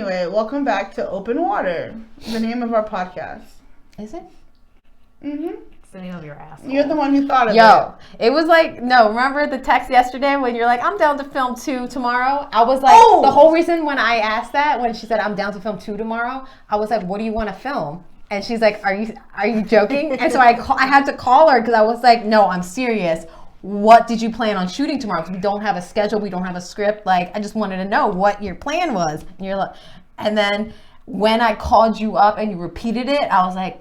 Anyway, welcome back to Open Water, the name of our podcast. Is it? Mm-hmm. It's the name of your asshole. You're the one who thought of it. Yo, it was like, no, remember the text yesterday when you're like, I'm down to film 2 tomorrow? I was like, the whole reason when I asked that, when she said, I'm down to film 2 tomorrow, I was like, what do you want to film? And she's like, are you joking? And so I had to call her because I was like, no, I'm serious. What did you plan on shooting tomorrow? Because we don't have a schedule, we don't have a script. Like, I just wanted to know what your plan was. And you're like, and then when I called you up and you repeated it, I was like,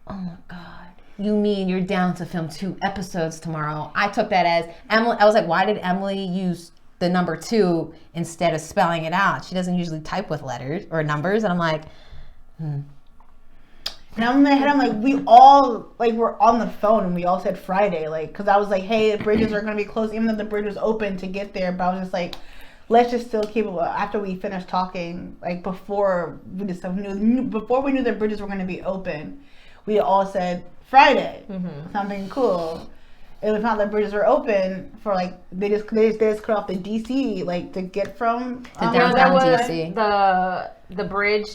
oh my God. You mean you're down to film 2 episodes tomorrow? I took that as Emily. I was like, why did Emily use the number 2 instead of spelling it out? She doesn't usually type with letters or numbers. And I'm like, And I'm in my head, I'm like, we all, like, were on the phone and we all said Friday, like, because I was like, hey, the bridges are going to be closed, even though the bridge was open to get there. But I was just like, let's just still keep it, after we finished talking, like, before we knew the bridges were going to be open, we all said Friday, something cool. And we found the bridges were open for, like, they just cut off the DC, like, to get from downtown DC. The bridge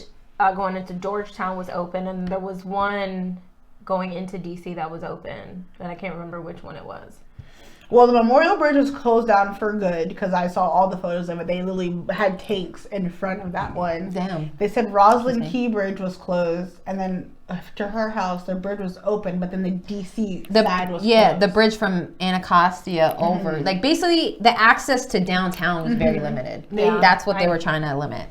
going into Georgetown was open, and there was one going into DC that was open, and I can't remember which one it was. Well, the Memorial Bridge was closed down for good because I saw all the photos of it. They literally had tanks in front of that one. damn. They said Roslyn Key Bridge was closed, and then to her house, the bridge was open, but then the DC side was closed. The bridge from Anacostia over. Like, basically, the access to downtown was very limited. Yeah. That's what they were trying to limit.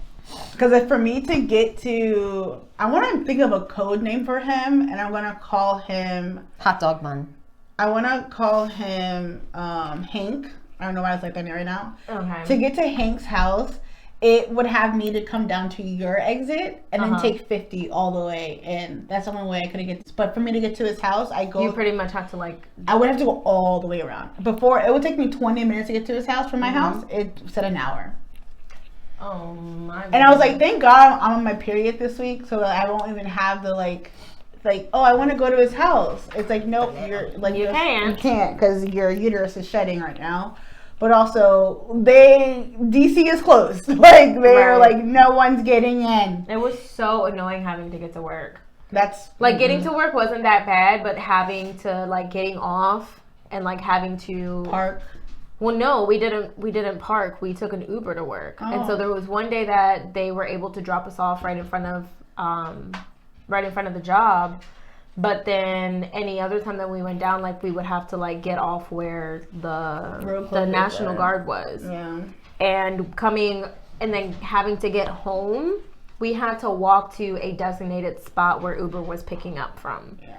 Because for me to get to, I want to think of a code name for him, and I'm going to call him... Hot dog bun. I want to call him Hank. I don't know why I was like that right now. Okay. To get to Hank's house, it would have me to come down to your exit and then take 50 all the way in. That's the only way I could get. But for me to get to his house, You pretty much have to, like... I would have to go all the way around. Before, it would take me 20 minutes to get to his house from my house. It said an hour. Oh my God. And I was like, thank God I'm on my period this week, so that I won't even have the like, oh, I want to go to his house. It's like, nope, you're like, you can't because your uterus is shedding right now. But also, DC is closed. Like, they're like, no one's getting in. It was so annoying having to get to work. That's like getting to work wasn't that bad, but having to like getting off and like having to park. Well, no, we didn't park. We took an Uber to work. And so there was one day that they were able to drop us off right in front of the job. But then any other time that we went down, like, we would have to like get off where the National Guard was. Yeah. And coming and then having to get home, we had to walk to a designated spot where Uber was picking up from. Yeah.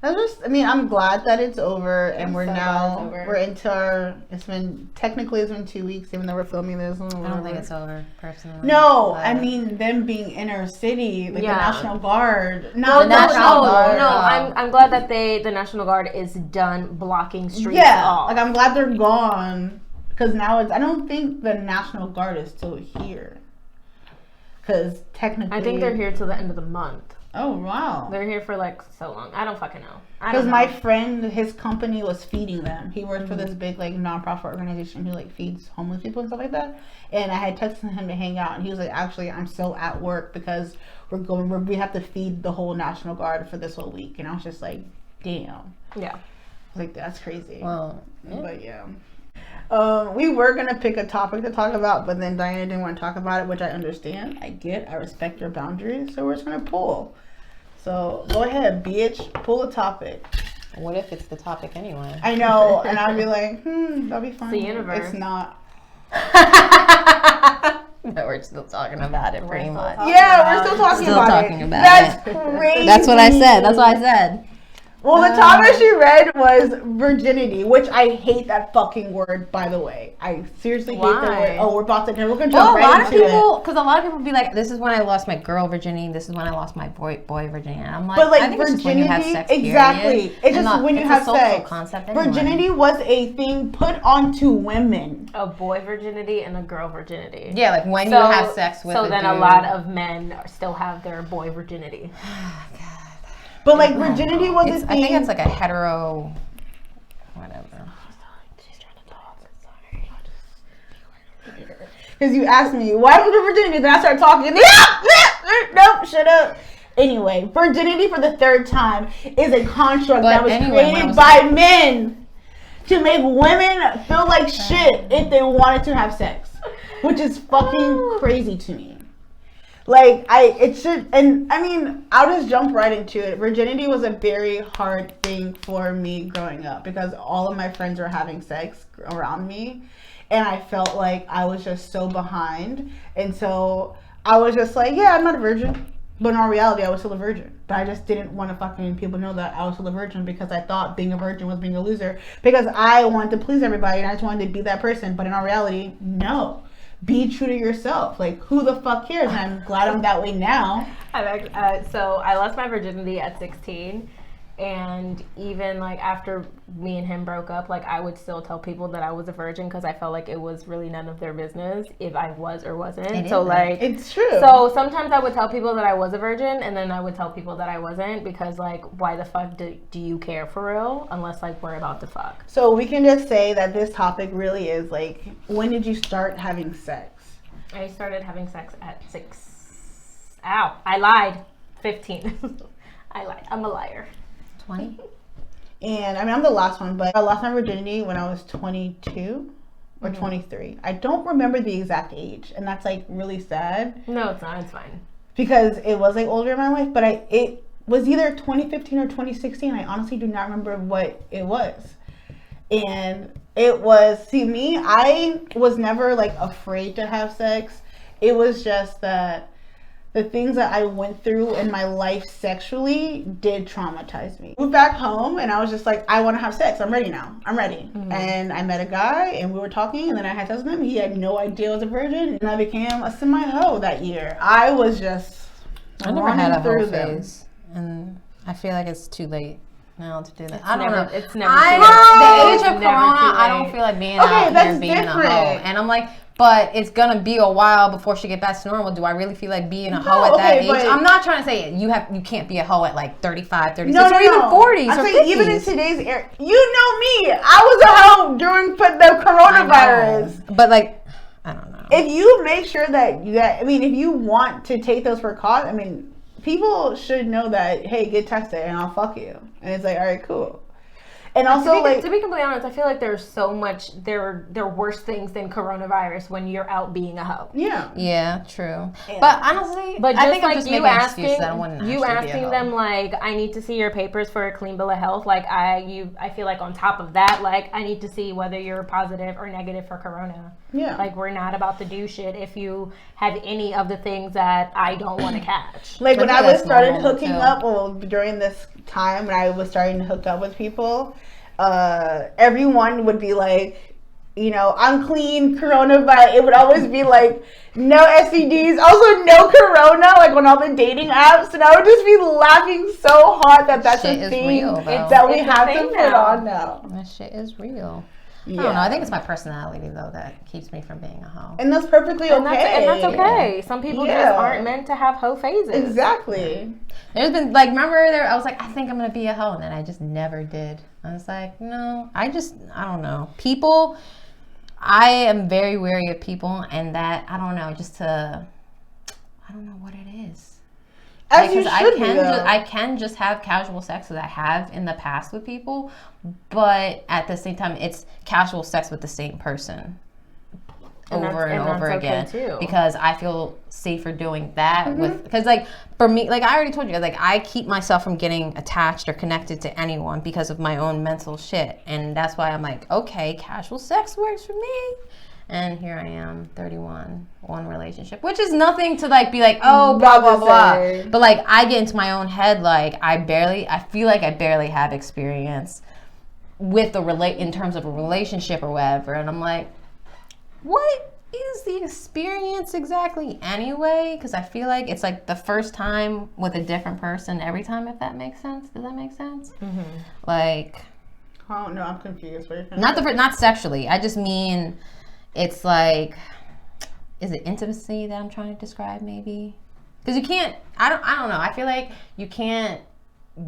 I'm glad that it's over, and we're into our, it's been 2 weeks, even though we're filming this. I don't think it's over, personally. No, I mean, them being inner city, like the National Guard. No, I'm glad that the National Guard is done blocking streets off. Like, I'm glad they're gone, because now I don't think the National Guard is still here. Because technically... I think they're here till the end of the month. Oh, wow. They're here for like so long. I don't fucking know. Because my friend, his company was feeding them. He worked for this big like nonprofit organization who like feeds homeless people and stuff like that. And I had texted him to hang out, and he was like, actually, I'm still at work because we have to feed the whole National Guard for this whole week. And I was just like, damn. Yeah. I was like, that's crazy. Well, But yeah. We were going to pick a topic to talk about, but then Diana didn't want to talk about it, which I understand. I respect your boundaries, so we're just going to pull. So go ahead, bitch, pull a topic. What if it's the topic anyway? I know, and I'd be like, that'll be fun. It's the universe. It's not. No, we're still talking about it pretty much. Yeah, we're still talking about it. That's crazy. That's what I said. Well, the topic she read was virginity, which I hate that fucking word, by the way. I seriously hate the word. Oh, we're going to jump right into it. Because a lot of people be like, this is when I lost my girl virginity, this is when I lost my boy virginity. And I'm like, but like, I think virginity, it's just when you have sex, exactly. It's just when you have sex. Concept anyway. Virginity was a thing put onto women. A boy virginity and a girl virginity. Yeah, like when you have sex with a then dude. a lot of men still have their boy virginity. But like virginity was a thing. I think it's like a hetero, whatever. She's trying to talk. Sorry. Because you asked me, why was my virginity? Then I started talking. Nope, shut up. Anyway, virginity for the third time is a construct that was created by men to make women feel like shit if they wanted to have sex. Which is fucking crazy to me. Like, I'll just jump right into it. Virginity was a very hard thing for me growing up because all of my friends were having sex around me. And I felt like I was just so behind. And so I was just like, yeah, I'm not a virgin. But in all reality, I was still a virgin. But I just didn't want to fucking people know that I was still a virgin because I thought being a virgin was being a loser. Because I wanted to please everybody and I just wanted to be that person. But in all reality, no. Be true to yourself. Like, who the fuck cares? And I'm glad I'm that way now. So I lost my virginity at 16. And even like after me and him broke up, like I would still tell people that I was a virgin because I felt like it was really none of their business if I was or wasn't. It's true. So sometimes I would tell people that I was a virgin, and then I would tell people that I wasn't because like why the fuck do you care for real unless like we're about to fuck? So we can just say that this topic really is like, when did you start having sex? I started having sex at 6. Ow! I lied. 15. I lied. I'm a liar. 20? And I mean, I'm the last one, but I lost my virginity when I was 22 or 23. I don't remember the exact age, and that's like really sad. No, it's not. It's fine. Because it was like older in my life, but it was either 2015 or 2016. I honestly do not remember what it was. And it was, me, I was never like afraid to have sex. It was just that the things that I went through in my life sexually did traumatize me. Moved back home and I was just like, I want to have sex. I'm ready now. I'm ready. Mm-hmm. And I met a guy and we were talking and then I had sex with him. He had no idea I was a virgin and I became a semi-hoe that year. I was just I never had a hoe phase. And I feel like it's too late now to do that. I don't know. It's never too late. The age of Corona, I don't feel like being out here being a hoe. And I'm like, but it's gonna be a while before she get back to normal. Do I really feel like being a hoe at that age? I'm not trying to say it. You can't be a hoe at like 35, 36, or even 40s or 50s. Even in today's era, you know me. I was a hoe during the coronavirus. But like, I don't know. If you make sure that if you want to take those precautions, people should know that, hey, get tested and I'll fuck you. And it's like, all right, cool. And also, to be completely honest, I feel like there's so much, there are worse things than coronavirus when you're out being a hoe. Yeah. Yeah, true. Yeah. But honestly, I think I'm just making excuses that I wouldn't you asking them, like, I need to see your papers for a clean bill of health. Like, I feel like on top of that, like, I need to see whether you're positive or negative for corona. Yeah. Like, we're not about to do shit if you have any of the things that I don't want to catch. Like, when I started hooking up, during this time when I was starting to hook up with people, everyone would be like, I'm clean, coronavirus. It would always be like, no STDs, also no corona, like on all the dating apps. And I would just be laughing so hard that's a thing that we have to put on now. That shit is real. Yeah. I don't know. I think it's my personality, though, that keeps me from being a hoe. And that's perfectly okay. And that's okay. Some people just aren't meant to have hoe phases. Exactly. There's been, like, remember there, I was like, I think I'm going to be a hoe. And then I just never did. I was like, no. I don't know. People, I am very wary of people. And that, I don't know, I don't know what it is. Because I can just have casual sex as I have in the past with people, but at the same time, it's casual sex with the same person over and over again. Okay, because I feel safer doing that because like for me, like I already told you, like I keep myself from getting attached or connected to anyone because of my own mental shit, and that's why I'm like, okay, casual sex works for me. And here I am, 31, one relationship, which is nothing to like be like, oh, blah, blah, blah. But like I get into my own head, like I feel like I barely have experience with in terms of a relationship or whatever. And I'm like, what is the experience exactly anyway? Because I feel like it's like the first time with a different person every time, if that makes sense. Does that make sense? Mm-hmm. Like, oh no, I'm confused. Not sexually. I just mean, it's like, is it intimacy that I'm trying to describe maybe? Because you can't, I don't know. I feel like you can't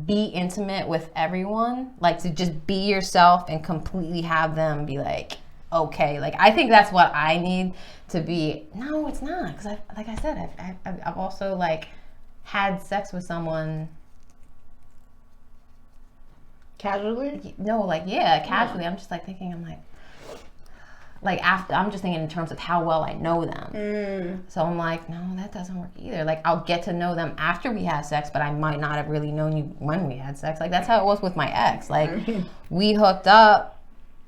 be intimate with everyone. Like to just be yourself and completely have them be like, okay. Like, I think that's what I need to be. No, it's not. Because, like I said, I've also, like, had sex with someone. Casually? No, like, yeah, casually. Yeah. I'm just, like, thinking, after, I'm just thinking in terms of how well I know them. So I'm like, no, that doesn't work either. Like, I'll get to know them after we have sex, but I might not have really known you when we had sex. Like, that's how it was with my ex. Like, we hooked up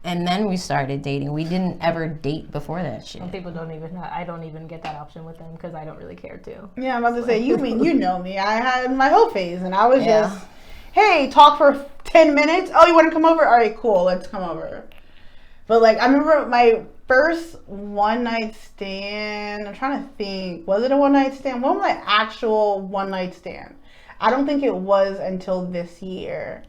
and then we started dating. We didn't ever date before that shit. And people don't even, I don't even get that option with them because I don't really care to. Yeah, I'm about to say, you mean you know me. I had my whole phase and I was just, hey, talk for 10 minutes. Oh, you want to come over? All right, cool. Let's come over. But, like, I remember my first one-night stand. I'm trying to think. Was it a one-night stand? When was my actual one-night stand? I don't think it was until this year.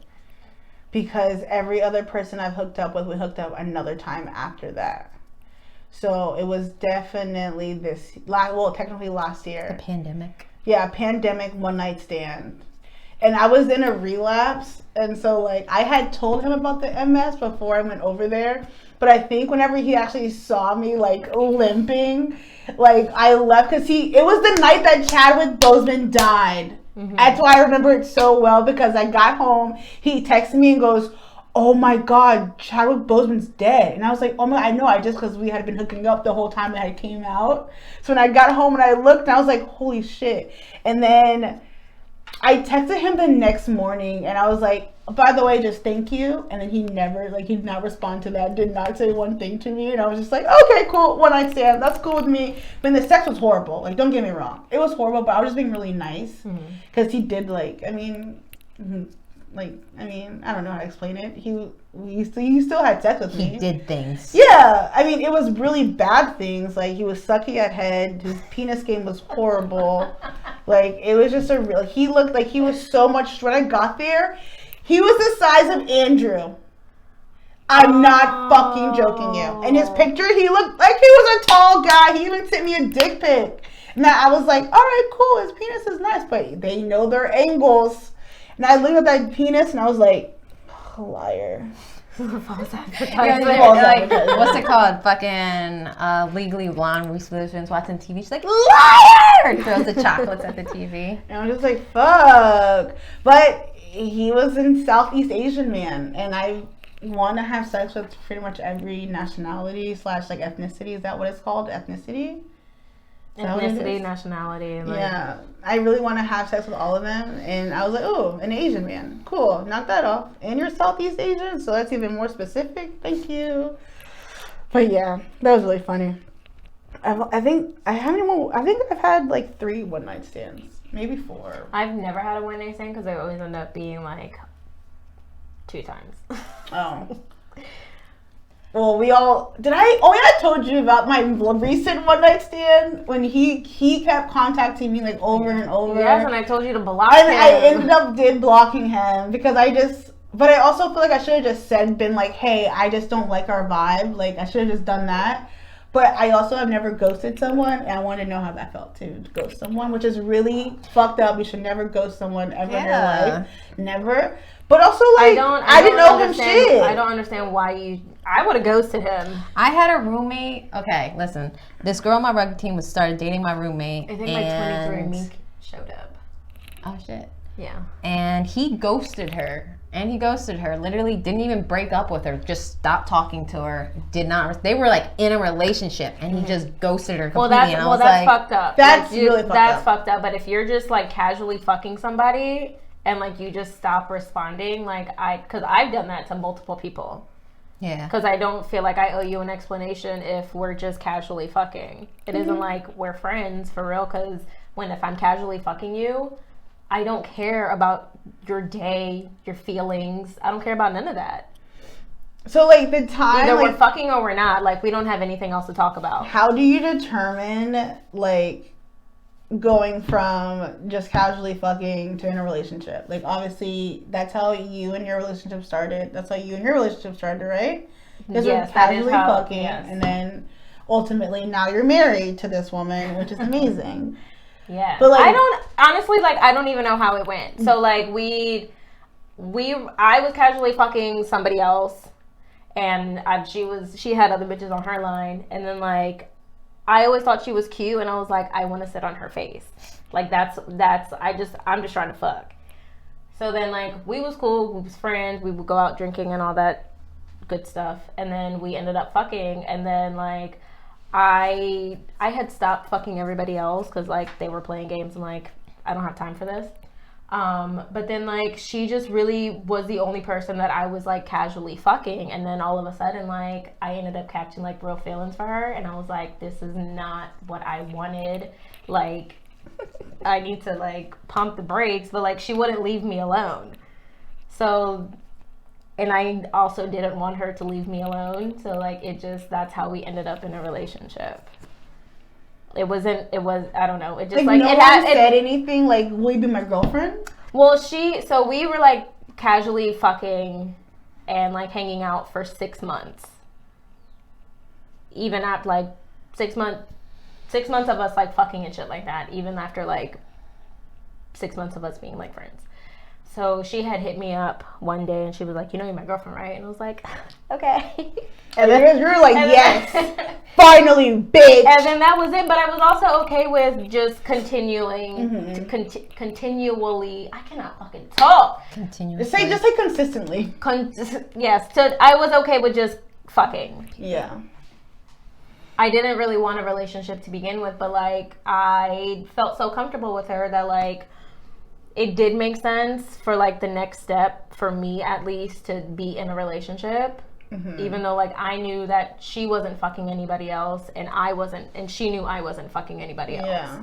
Because every other person I've hooked up with, we hooked up another time after that. So, it was definitely technically last year. The pandemic. Yeah, pandemic one-night stand. And I was in a relapse. And so, like, I had told him about the MS before I went over there. But I think whenever he actually saw me, like, limping, like, I left because it was the night that Chadwick Boseman died. Mm-hmm. That's why I remember it so well, because I got home, he texted me and goes, oh my God, Chadwick Boseman's dead. And I was like, oh my, I know, because we had been hooking up the whole time that I came out. So when I got home and I looked, and I was like, holy shit. And then I texted him the next morning and I was like, by the way, just thank you. And then he did not respond to that, did not say one thing to me. And I was just like, okay, cool, one night stand, that's cool with me. But the sex was horrible. Like, don't get me wrong. It was horrible, but I was just being really nice. Because he did, I don't know how to explain it. He still had sex with me. He did things. Yeah. I mean, it was really bad things. Like, he was sucky at head. His penis game was horrible. Like, it was just he looked like he was so much, when I got there, he was the size of Andrew. I'm not fucking joking you. In his picture, he looked like he was a tall guy. He even sent me a dick pic. And I was like, all right, cool. His penis is nice, but they know their angles. And I looked at that penis and I was like, liar. What's it called? Fucking Legally Blonde. Reese Witherspoon's watching TV. She's like, liar! And throws the chocolates at the TV. And I'm just like, fuck. But he was a Southeast Asian man, and I want to have sex with pretty much every nationality / ethnicity. Is that what it's called? Ethnicity? Ethnicity, nationality. Yeah, I really want to have sex with all of them. And I was like, oh, an Asian man. Cool, knock that off. And you're Southeast Asian, so that's even more specific. Thank you. But yeah, that was really funny. I think I've had 3 one-night stands. Maybe 4. I've never had a one-night stand because I always end up being 2 times. Oh. Well, I told you about my recent one-night stand when he kept contacting me over and over. Yes, and I told you to block him. I ended up blocking him because but I also feel like I should have just been like, hey, I just don't like our vibe. Like, I should have just done that. But I also have never ghosted someone, and I wanted to know how that felt to ghost someone, which is really fucked up. You should never ghost someone ever in your life. Never. But also, I didn't know him shit. I don't understand why I would have ghosted him. I had a roommate. Okay, listen. This girl on my rugby team started dating my roommate. I think my 23andMe showed up. Oh, shit. Yeah. And he ghosted her. Literally didn't even break up with her. Just stopped talking to her. They were in a relationship, and he just ghosted her completely. That's fucked up. That's really fucked up. That's fucked up. But if you're just casually fucking somebody and you just stop responding, because I've done that to multiple people. Yeah. Because I don't feel like I owe you an explanation if we're just casually fucking. It isn't like we're friends for real. Because if I'm casually fucking you, I don't care about your day, your feelings. I don't care about none of that. So, the time... Either we're fucking or we're not. We don't have anything else to talk about. How do you determine, going from just casually fucking to in a relationship? Obviously, that's how you and your relationship started. That's how you and your relationship started, right? Because we're casually fucking, and then ultimately now you're married to this woman, which is amazing. Yeah, but I don't honestly I don't even know how it went. So I was casually fucking somebody else, and she had other bitches on her line, and then like I always thought she was cute, and I was like, I want to sit on her face. Like I'm just trying to fuck. So then like we was cool, we was friends, we would go out drinking and all that good stuff, and then we ended up fucking, and then like I had stopped fucking everybody else because like they were playing games. I'm like, I don't have time for this. But then like she just really was the only person that I was like casually fucking, and then all of a sudden like I ended up catching like real feelings for her, and I was like, this is not what I wanted. Like I need to like pump the brakes, but like she wouldn't leave me alone. So, and I also didn't want her to leave me alone. So like that's how we ended up in a relationship. I don't know. It just like no it one said anything like, will you be my girlfriend? Well, so we were like casually fucking and like hanging out for 6 months. Even after like 6 months of us like fucking and shit like that, even after like 6 months of us being like friends. So she had hit me up one day and she was like, you know, you're my girlfriend, right? And I was like, okay. And then you were like, yes, finally, bitch. And then that was it. But I was also okay with just continuing, continually. I cannot fucking talk. Continuously. Just say consistently. Yes. So I was okay with just fucking. Yeah. I didn't really want a relationship to begin with, but like I felt so comfortable with her that like it did make sense for like the next step for me at least to be in a relationship. Mm-hmm. Even though like I knew that she wasn't fucking anybody else and I wasn't, and she knew I wasn't fucking anybody else. Yeah.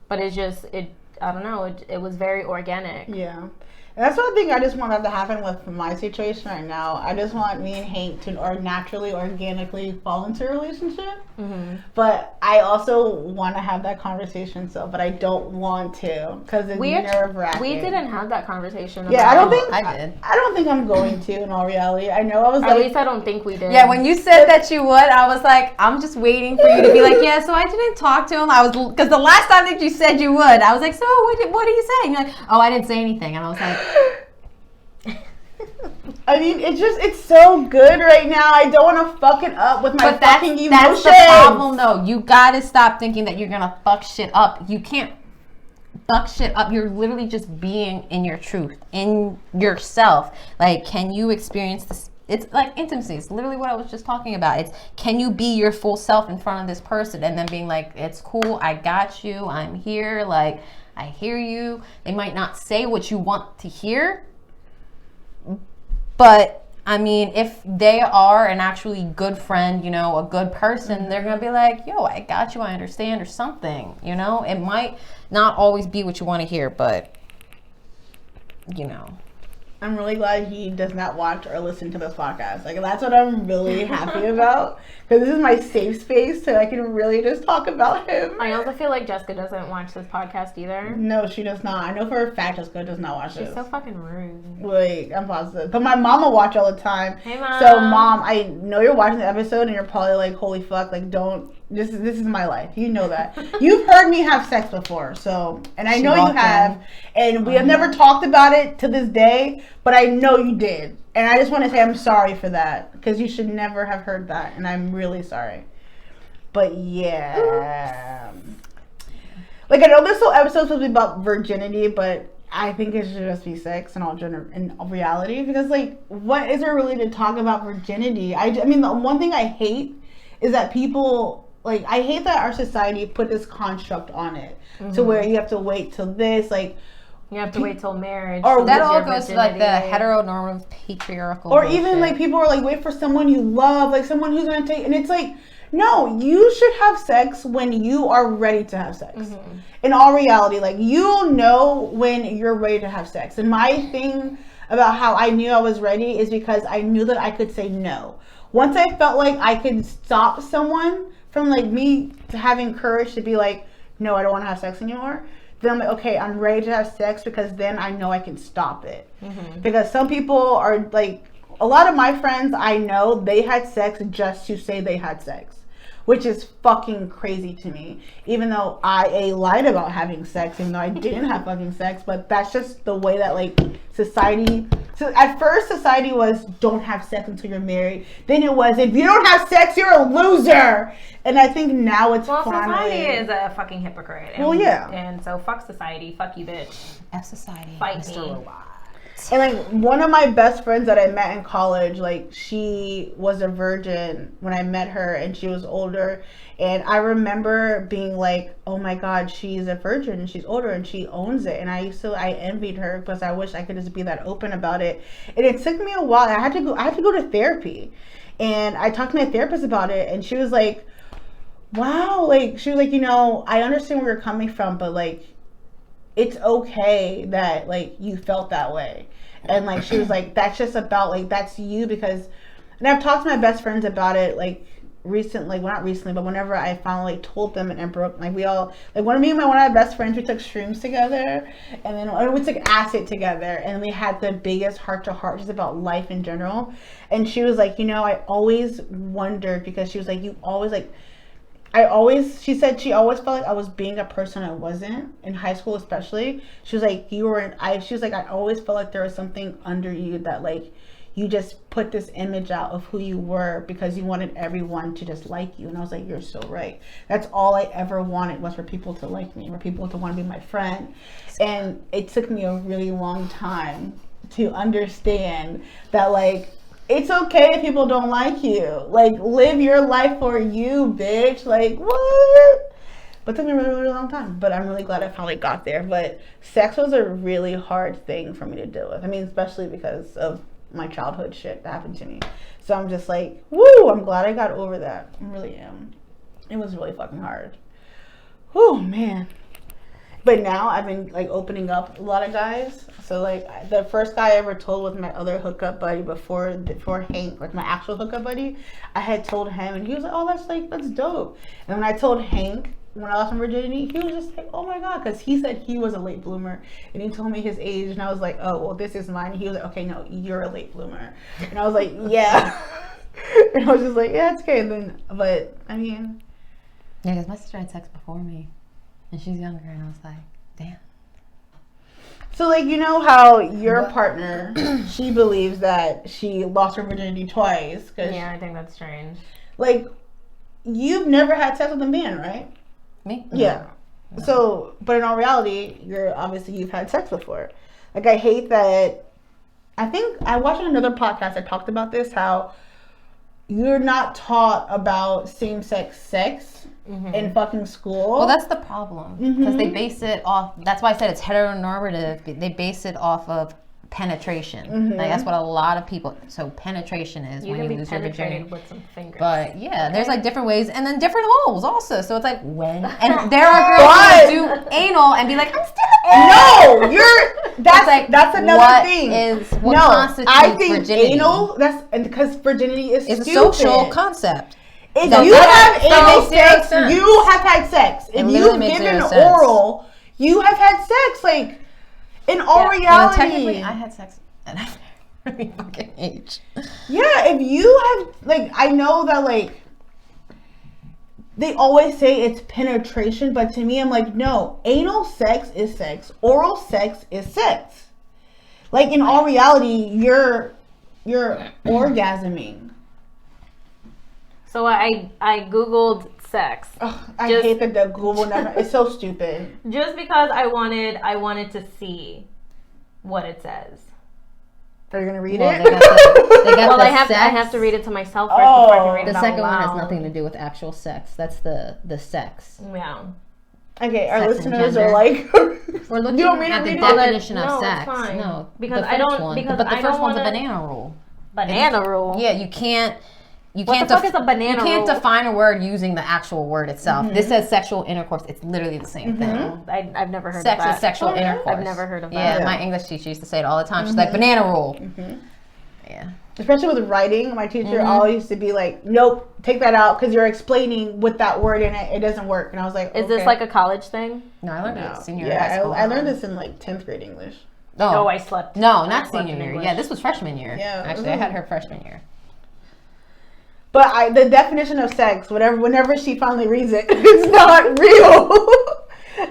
But I don't know, it was very organic. Yeah. And that's one thing I just want that to happen with my situation right now. I just want me and Hank to naturally, organically fall into a relationship. Mm-hmm. But I also want to have that conversation, but I don't want to because it's nerve-wracking. We didn't have that conversation. Yeah, I did. I don't think I'm going to. In all reality, I know I was. At least I don't think we did. Yeah, when you said that you would, I was like, I'm just waiting for you to be like, yeah. So I didn't talk to him. Because the last time that you said you would, I was like, so what are you saying? You're like, oh, I didn't say anything, and I was like. I mean, it's so good right now. I don't want to fuck it up with my fucking emotions. That's the problem, though. You gotta stop thinking that you're gonna fuck shit up. You can't fuck shit up. You're literally just being in your truth, in yourself. Like, can you experience this? It's like intimacy. It's literally what I was just talking about. It's can you be your full self in front of this person and then being like, it's cool. I got you. I'm here. Like, I hear you. They might not say what you want to hear. But, I mean, if they are an actually good friend, you know, a good person, they're going to be like, yo, I got you, I understand, or something, you know? It might not always be what you want to hear, but, you know. I'm really glad he does not watch or listen to this podcast. Like, that's what I'm really happy about. Because this is my safe space, so I can really just talk about him. I also feel like Jessica doesn't watch this podcast either. No, she does not. I know for a fact Jessica does not watch this. She's so fucking rude. Like, I'm positive. But my mom will watch all the time. Hey, Mom. So, Mom, I know you're watching the episode, and you're probably like, holy fuck, like, don't... This is my life. You know that. You've heard me have sex before, so... And I know you have. And we have never talked about it to this day, but I know you did. And I just want to say I'm sorry for that. Because you should never have heard that. And I'm really sorry. But yeah. Like, I know this whole episode is supposed to be about virginity, but I think it should just be sex in all reality. Because, like, what is there really to talk about virginity? I mean, the one thing I hate is that people... Like, I hate that our society put this construct on it. Mm-hmm. To where you have to wait till this, like... You have to wait till marriage. Or that all goes to, like, the heteronormative patriarchal Or bullshit. even, like, people are, like, wait for someone you love. Like, someone who's going to take... And it's, like, no, you should have sex when you are ready to have sex. Mm-hmm. In all reality, like, you'll know when you're ready to have sex. And my thing about how I knew I was ready is because I knew that I could say no. Once I felt like I could stop someone... from like me to having courage to be like, no, I don't want to have sex anymore. Then I'm like, okay, I'm ready to have sex because then I know I can stop it. Mm-hmm. Because some people are like, a lot of my friends I know, they had sex just to say they had sex, which is fucking crazy to me. Even though I lied about having sex, even though I didn't have fucking sex, but that's just the way that like society So at first, society was don't have sex until you're married. Then it was if you don't have sex, you're a loser. And I think now it's society is a fucking hypocrite. And, and so fuck society, fuck you, bitch. F society, fight Mr. me. Robot. And like one of my best friends that I met in college, like she was a virgin when I met her, and she was older. And I remember being like, "Oh my God, she's a virgin and she's older and she owns it." And I envied her because I wish I could just be that open about it. And it took me a while. I had to go to therapy, and I talked to my therapist about it, and she was like, "Wow," like she was like, I understand where you're coming from, but like, it's okay that like you felt that way. And like she was like, that's just about like that's you because, and I've talked to my best friends about it like recently, well not recently, but whenever I finally told them and broke, like we all like one of my best friends, we took shrooms together, and then we took acid together, and we had the biggest heart to heart just about life in general. And she was like, I always wondered, because she was like, you always like, she said she always felt like I was being a person I wasn't, in high school especially. She was like, she was like, I always felt like there was something under you that like, you just put this image out of who you were because you wanted everyone to just like you. And I was like, you're so right. That's all I ever wanted, was for people to like me, for people to want to be my friend. And it took me a really long time to understand that like, it's okay if people don't like you. Like, live your life for you, bitch. Like, what? But it took me a really, really long time. But I'm really glad I finally got there. But sex was a really hard thing for me to deal with. I mean, especially because of my childhood shit that happened to me. So I'm just like, woo, I'm glad I got over that. I really am. It was really fucking hard. Whew, man. But now I've been like opening up a lot of guys. So like the first guy I ever told was my other hookup buddy before Hank, like my actual hookup buddy. I had told him, and he was like, "Oh, that's dope." And when I told Hank when I lost my virginity, he was just like, "Oh my God," because he said he was a late bloomer, and he told me his age, and I was like, "Oh, well, this is mine." And he was like, "Okay, no, you're a late bloomer," and I was like, "Yeah," and I was just like, "Yeah, it's okay." And then, but I mean, yeah, because my sister had sex before me. And she's younger, and I was like, damn. So, like, how your partner, she believes that she lost her virginity twice. Yeah, I think that's strange. Like, you've never had sex with a man, right? Me? Yeah. No. So, but in all reality, you've had sex before. Like, I hate that. I think I watched another podcast that talked about this, how you're not taught about same-sex sex. Mm-hmm. In fucking school. Well, that's the problem, because they base it off. That's why I said it's heteronormative. They base it off of penetration. Mm-hmm. Like that's what a lot of people. So penetration is when you lose your virginity with some fingers. But yeah, there's like different ways, and then different holes also. So it's like when, and there are girls who do anal and be like, I'm still. No, that's another thing. What constitutes I think virginity? Anal. Because virginity is it's stupid. a social concept. If you have anal sex, you have had sex. If you've given oral, you have had sex. Like, in all reality. Well, technically, I had sex at a very fucking age. Yeah, if you have, like, I know that, like, they always say it's penetration, but to me, I'm like, no, anal sex is sex. Oral sex is sex. Like, in all reality, you're orgasming. So I googled sex. Ugh, I hate that the Google never. It's so stupid. Just because I wanted to see what it says. Are you gonna read it? I have to read it to myself first before I can read it. The second one has nothing to do with actual sex. That's the sex. Yeah. Okay, our listeners are like, we're looking at the definition of sex. No, because I don't. Because but the first one's a banana rule. Banana rule. Yeah, you can't. What the fuck is a banana You can't rule? define a word using the actual word itself. Mm-hmm. This says sexual intercourse. It's literally the same thing. I've never heard of that. Sex is sexual intercourse. I've never heard of that. Yeah, my English teacher used to say it all the time. She's like, banana rule. Mm-hmm. Yeah. Especially with writing, my teacher always used to be like, nope, take that out because you're explaining with that word in it. It doesn't work. And I was like, Is this like a college thing? No, I learned it senior year high school. I learned this in like 10th grade English. Oh, I slept. No, not senior year. Yeah, this was freshman year. Yeah. Actually, I had her freshman year. But the definition of sex, whenever she finally reads it, it's not real.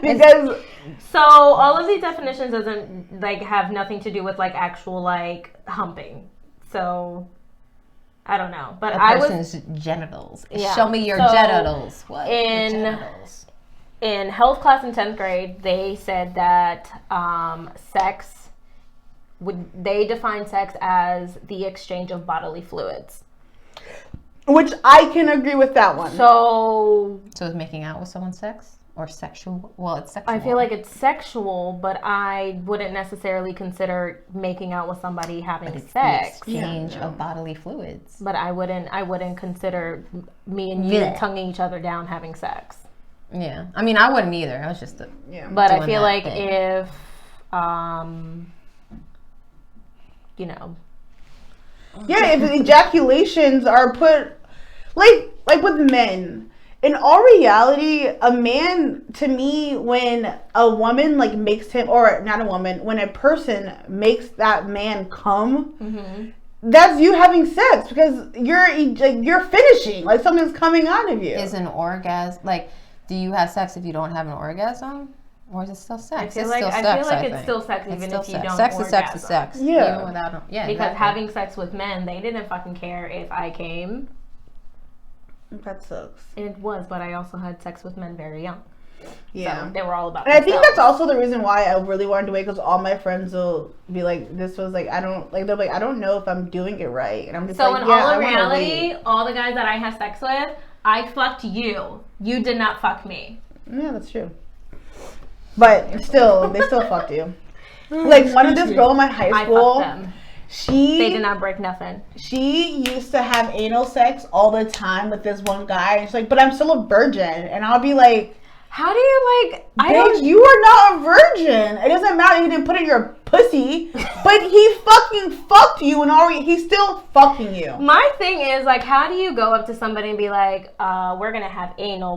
Because So all of these definitions doesn't like have nothing to do with like actual like humping. So I don't know, but A I was person's genitals. Yeah. Show me your So, genitals. What? in- Your genitals. in health class in 10th grade. They said that they define sex as the exchange of bodily fluids. Which I can agree with that one. So is making out with someone sex or sexual? Well, it's sexual. I feel like it's sexual, but I wouldn't necessarily consider making out with somebody having but it's sex. the exchange of bodily fluids. But I wouldn't consider me and you Yeah. tonguing each other down having sex. Yeah, I mean, I wouldn't either. I was just Yeah. But I doing feel that like thing. if you know, Yeah, if ejaculations are put like with men. In all reality, a man, to me, when a woman like makes him, or not a woman, when a person makes that man come, that's you having sex because you're finishing, like something's coming out of you. Is an orgasm like? Do you have sex if you don't have an orgasm, or is it still sex? I feel It's like still I sex, feel like I it's think. still sex It's even still if you sex. don't Sex orgasm. is sex is sex. Yeah. Even without, yeah. Because exactly. having sex with men, they didn't fucking care if I came. That sucks. It was, but I also had sex with men very young. Yeah. So they were all about And I think themselves. that's also the reason why I really wanted to wait, because all my friends will be like, "This was like I don't like." They're like, "I don't know if I'm doing it right," and I'm just So like, in "Yeah, all I in wanna reality, wait." all the guys that I had sex with, I fucked you. You did not fuck me. Yeah, that's true. But still, they still fucked you. Like one of this girl in my high I school, fucked them. she They did not break nothing. she used to have anal sex all the time with this one guy, and she's like, "But I'm still a virgin," and I'll be like, How do you like? I "Bitch, don't. you are not a virgin. It doesn't matter if you didn't put it in your pussy, but he fucking fucked you, and already he's still fucking you." My thing is like, how do you go up to somebody and be like, "We're gonna have anal.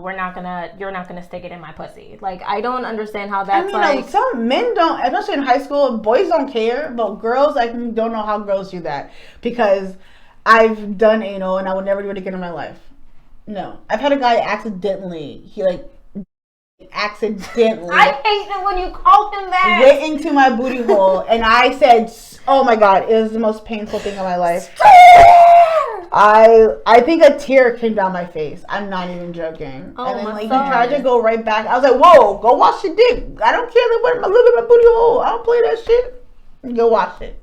You're not gonna stick it in my pussy." Like, I don't understand how that's like. some men don't, especially in high school, boys don't care, but girls, I don't know how girls do that, because I've done anal and I would never do it again in my life. No. I've had a guy accidentally, accidentally I hate it when you call him that. went into my booty hole, and I said, "Oh my god," it was the most painful thing in my life. I think a tear came down my face. I'm not even joking. Oh, and then my like he God. tried to go right back. I was like, "Whoa, go wash your dick. I don't care what a little bit of my booty hole. I don't play that shit. Go wash it.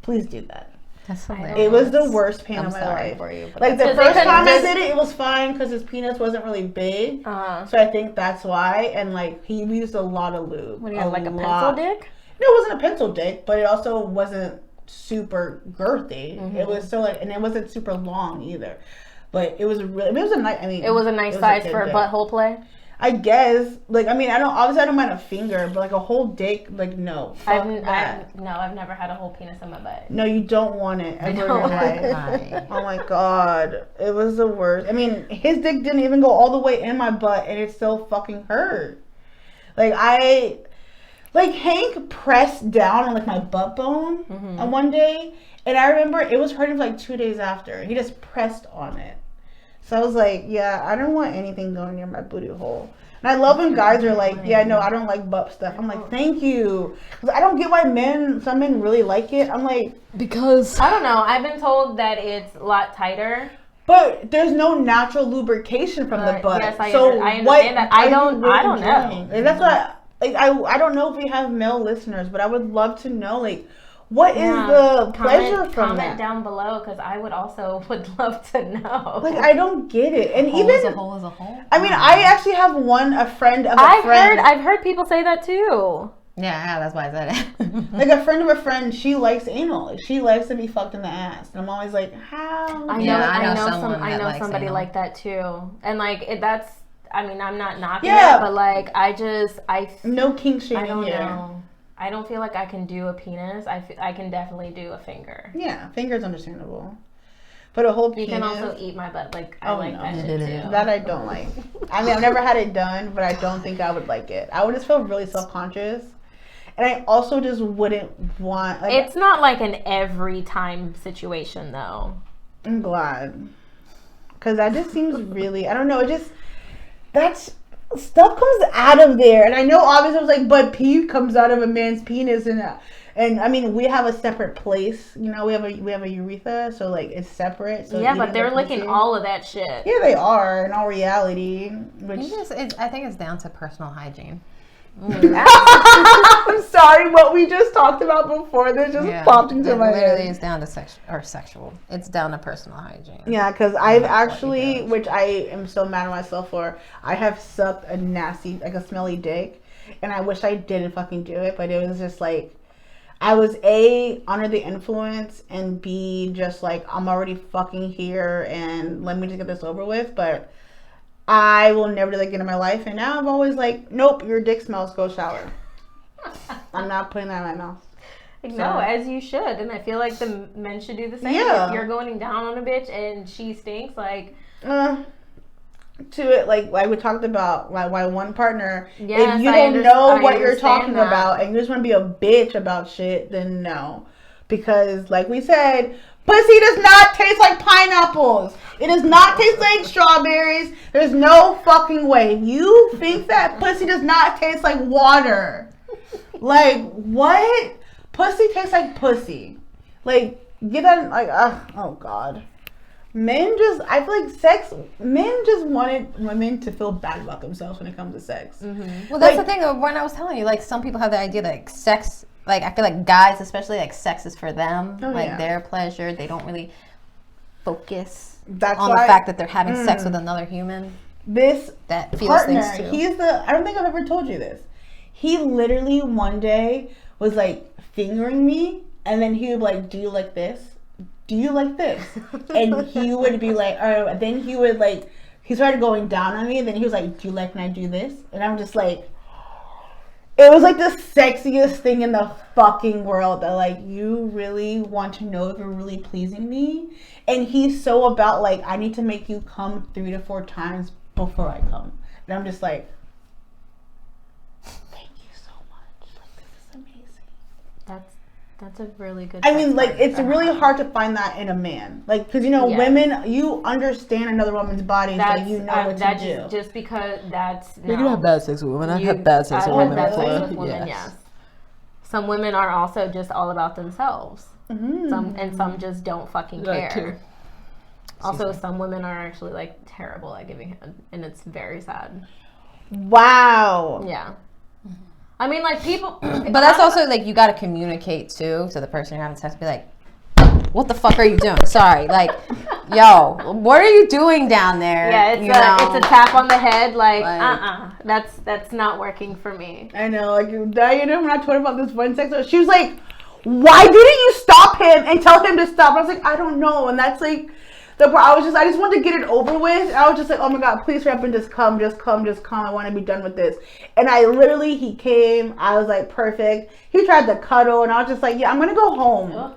Please do that." That's don't hilarious. It was the worst pain I'm of my sorry life. for you, but Like the Because they first couldn't time I just- did it, it was fine because his penis wasn't really big. So I think that's why. And like he used a lot of lube. What do you have, like a pencil lot. dick? No, it wasn't a pencil dick, but it also wasn't super girthy. It was still like, and it wasn't super long either. But it was really, it was a nice. I mean, It was a nice size good for dick. butthole play. I guess. Like, I mean, I don't mind a finger, but like a whole dick, like no. Fuck that. I've never had a whole penis in my butt. No, you don't want it ever in your don't. life. Hi. Oh my god, it was the worst. I mean, his dick didn't even go all the way in my butt, and it still fucking hurt. Like Hank pressed down on like my butt bone on one day, and I remember it was hurting for like 2 days after. He just pressed on it. So I was like, yeah, I don't want anything going near my booty hole. And I love when guys are like, yeah, no, I don't like butt stuff. I'm like, thank you. Because I don't get why some men really like it. I'm like, Because I don't know. I've been told that it's a lot tighter. but there's no natural lubrication from the butt. Yes, I so understand what that. are I you don't really know. enjoying? Like, that's what I don't know if we have male listeners, but I would love to know, like, what is the pleasure from comment that? down below, because I would love to know. Like, I don't get it. And hole even is a hole is a hole. I mean, I actually have a friend of a friend. I've heard people say that too. Yeah, that's why I said it. Like a friend of a friend, she likes anal. Like, she likes to be fucked in the ass, and I'm always like, how? I know somebody anal. like that too, and like that's. I mean, I'm not knocking Yeah. it, but like I No kink I shaming don't here. know. I don't feel like I can do a penis. I can definitely do a finger. Yeah, finger's understandable, but a whole You penis. can also eat my butt. Like I like no. that shit too. That I don't like. I mean, I've never had it done, but I don't think I would like it. I would just feel really self-conscious, and I also just wouldn't want. Like, It's not like an every time situation though. I'm glad, because that just seems really. I don't know. It just that's stuff comes out of there, and I know obviously I was like, but pee comes out of a man's penis, and I mean we have a separate place, you know, we have a urethra, so like it's separate. So yeah, but they're licking all of that shit. Yeah, they are in all reality. Which I think it's down to personal hygiene. I'm sorry, what we just talked about before this just popped into my head. Literally, it's down to sexual. It's down to personal hygiene. Yeah, because I've actually, which I am so mad at myself for, I have sucked a nasty, like a smelly dick, and I wish I didn't fucking do it, but it was just like, I was A, under the influence, and B, just like, I'm already fucking here, and let me just get this over with, but I will never do that again in my life. And now I'm always like, nope, your dick smells, go shower. I'm not putting that in my mouth. No, as you should. And I feel like the men should do the same. Yeah. If you're going down on a bitch and she stinks, like... to it, like we talked about, why one partner, yes, if you don't know what you're talking about and you just want to be a bitch about shit, then no. Because, like we said, pussy does not taste like pineapples. It does not taste like strawberries. There's no fucking way. You think that pussy does not taste like water. Like, what? Pussy tastes like pussy. Like, get that, like, oh God. Men just, I feel like men just wanted women to feel bad about themselves when it comes to sex. Mm-hmm. Well, that's the thing, when I was telling you, like, some people have the idea that, like, sex, like, I feel like guys especially, like, sex is for them, their pleasure. They don't really focus on the fact that they're having sex with another human. This that feels things too. I don't think I've ever told you this. He literally one day was like fingering me, and then he would be like, do you like this? Do you like this? And he would be like, all right. Then he would like, he started going down on me, and then he was like, do you like when I do this? And I'm just like, it was like the sexiest thing in the fucking world, that like, you really want to know if you're really pleasing me? And he's so about like, I need to make you come 3 to 4 times before I come. And I'm just like, thank you so much. Like, this is amazing. That's a really good. I mean, like, it's really hard to find that in a man, like, because you know, women, you understand another woman's body, so you know what to do. Just because that's you can have bad sex with women. I've had bad sex with women before. Yes. Some women are also just all about themselves. Mm-hmm. Some just don't fucking care. Also, some women are actually like terrible at giving head, and it's very sad. Wow. Yeah. I mean, like, people... But that's also, like, you got to communicate, too, to the person you're having sex. Be like, what the fuck are you doing? Sorry. Like, yo, what are you doing down there? Yeah, it's a tap on the head, like that's not working for me. I know, like, you know, when I told her about this one sex, she was like, why didn't you stop him and tell him to stop? I was like, I don't know. And that's, like... I just wanted to get it over with. I was just like, oh my God, please hurry up and just come. I want to be done with this. And he came. I was like, perfect. He tried to cuddle, and I was just like, yeah, I'm going to go home.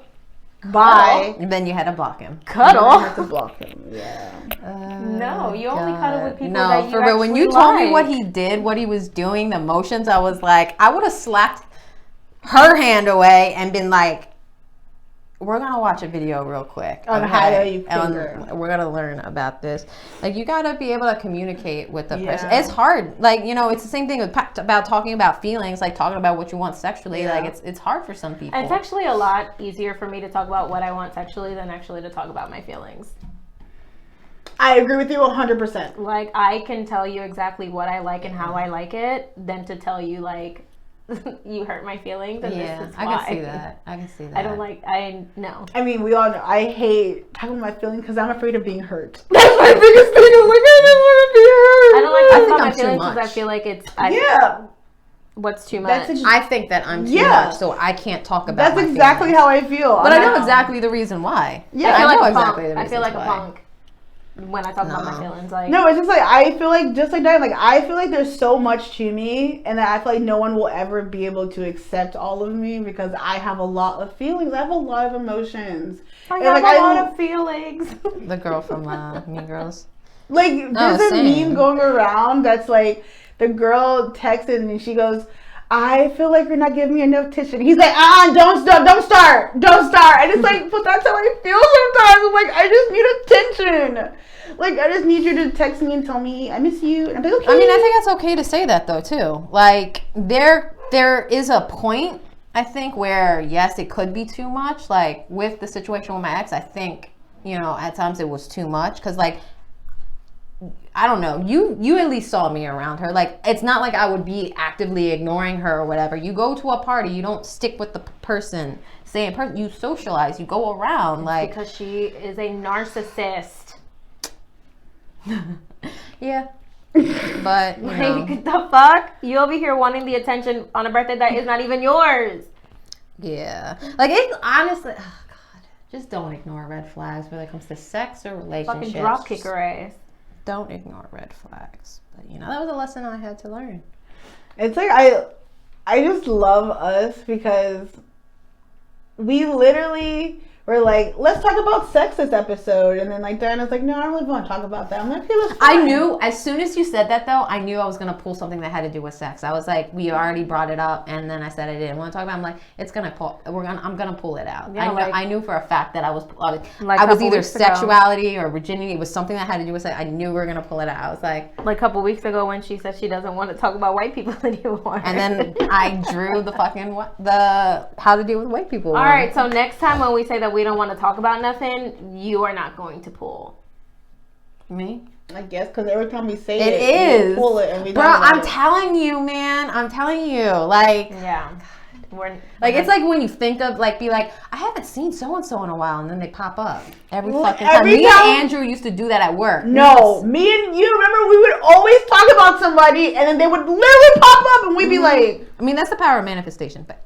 Bye. And then you had to block him. Cuddle? I had to block him, yeah. No, you only cuddle with people that you actually like. When you told me what he did, what he was doing, the motions, I was like, I would have slapped her hand away and been like, we're gonna watch a video real quick on how you finger. We're gonna learn about this. Like, you gotta be able to communicate with the person. It's hard. Like, you know, it's the same thing about talking about feelings, like talking about what you want sexually. Yeah. Like, it's hard for some people. It's actually a lot easier for me to talk about what I want sexually than actually to talk about my feelings. I agree with you 100%. Like, I can tell you exactly what I like and how I like it than to tell you, like, you hurt my feelings, and this is why. I can see that. I know. I mean, we all know. I hate talking about my feelings because I'm afraid of being hurt. That's my biggest thing. I'm like, I don't want to be hurt. I don't like talking about my feelings because I feel like it's... What's too much? I think that I'm too much, so I can't talk about That's my exactly feelings. how I feel. But I know exactly the reason why. Yeah, I feel like a punk when I talk about my feelings. Like, no, it's just like, I feel like, just like that, like, I feel like there's so much to me, and that I feel like no one will ever be able to accept all of me because I have a lot of feelings. I have a lot of emotions. I have a lot of feelings. The girl from Mean Girls. Like, there's a meme going around that's like, the girl texted and she goes, I feel like you're not giving me enough attention. He's like, don't start. And it's like, but that's how I feel sometimes. I'm like, I just need attention. Like, I just need you to text me and tell me I miss you. And I'm like, okay. I mean, I think it's okay to say that though too. Like, there is a point, I think, where yes, it could be too much. Like with the situation with my ex, I think, you know, at times it was too much because, like, I don't know, you at least saw me around her. Like, it's not like I would be actively ignoring her or whatever. You go to a party, you don't stick with the person, you socialize, you go around. Like, because she is a narcissist. Yeah. But, you know. Like, the fuck? You over here wanting the attention on a birthday that is not even yours. Yeah. Like, it honestly, oh God, just don't ignore red flags when it comes to sex or relationships. Fucking drop kick her ass. Don't ignore red flags. But, you know, that was a lesson I had to learn. It's like, I just love us because we literally were like, let's talk about sex this episode. And then, like, Diana's like, no, I don't really want to talk about that. I'm like, okay, let's I knew, as soon as you said that, though, I knew I was going to pull something that had to do with sex. I was like, we already brought it up, and then I said I didn't want to talk about it. I'm like, I'm going to pull it out. Yeah, I knew for a fact that I was couple either weeks ago. sexuality or virginity. It was something that had to do with sex. I knew we were going to pull it out. I was like a couple weeks ago when she said she doesn't want to talk about white people anymore. and then I drew the fucking, the how to deal with white people. All right, so next time when we say that we don't want to talk about nothing, you are not going to pull. Me? I guess because every time we say It we is. pull it and we Bro, don't I'm telling you, man. I'm telling you. Like, Yeah. it's like when you think of, like, be like, I haven't seen so-and-so in a while, and then they pop up. Every Well, fucking time. every Me time- and Andrew used to do that at work. No, me and you, remember, we would always talk about somebody and then they would literally pop up and we'd be like... I mean, that's the power of manifestation. But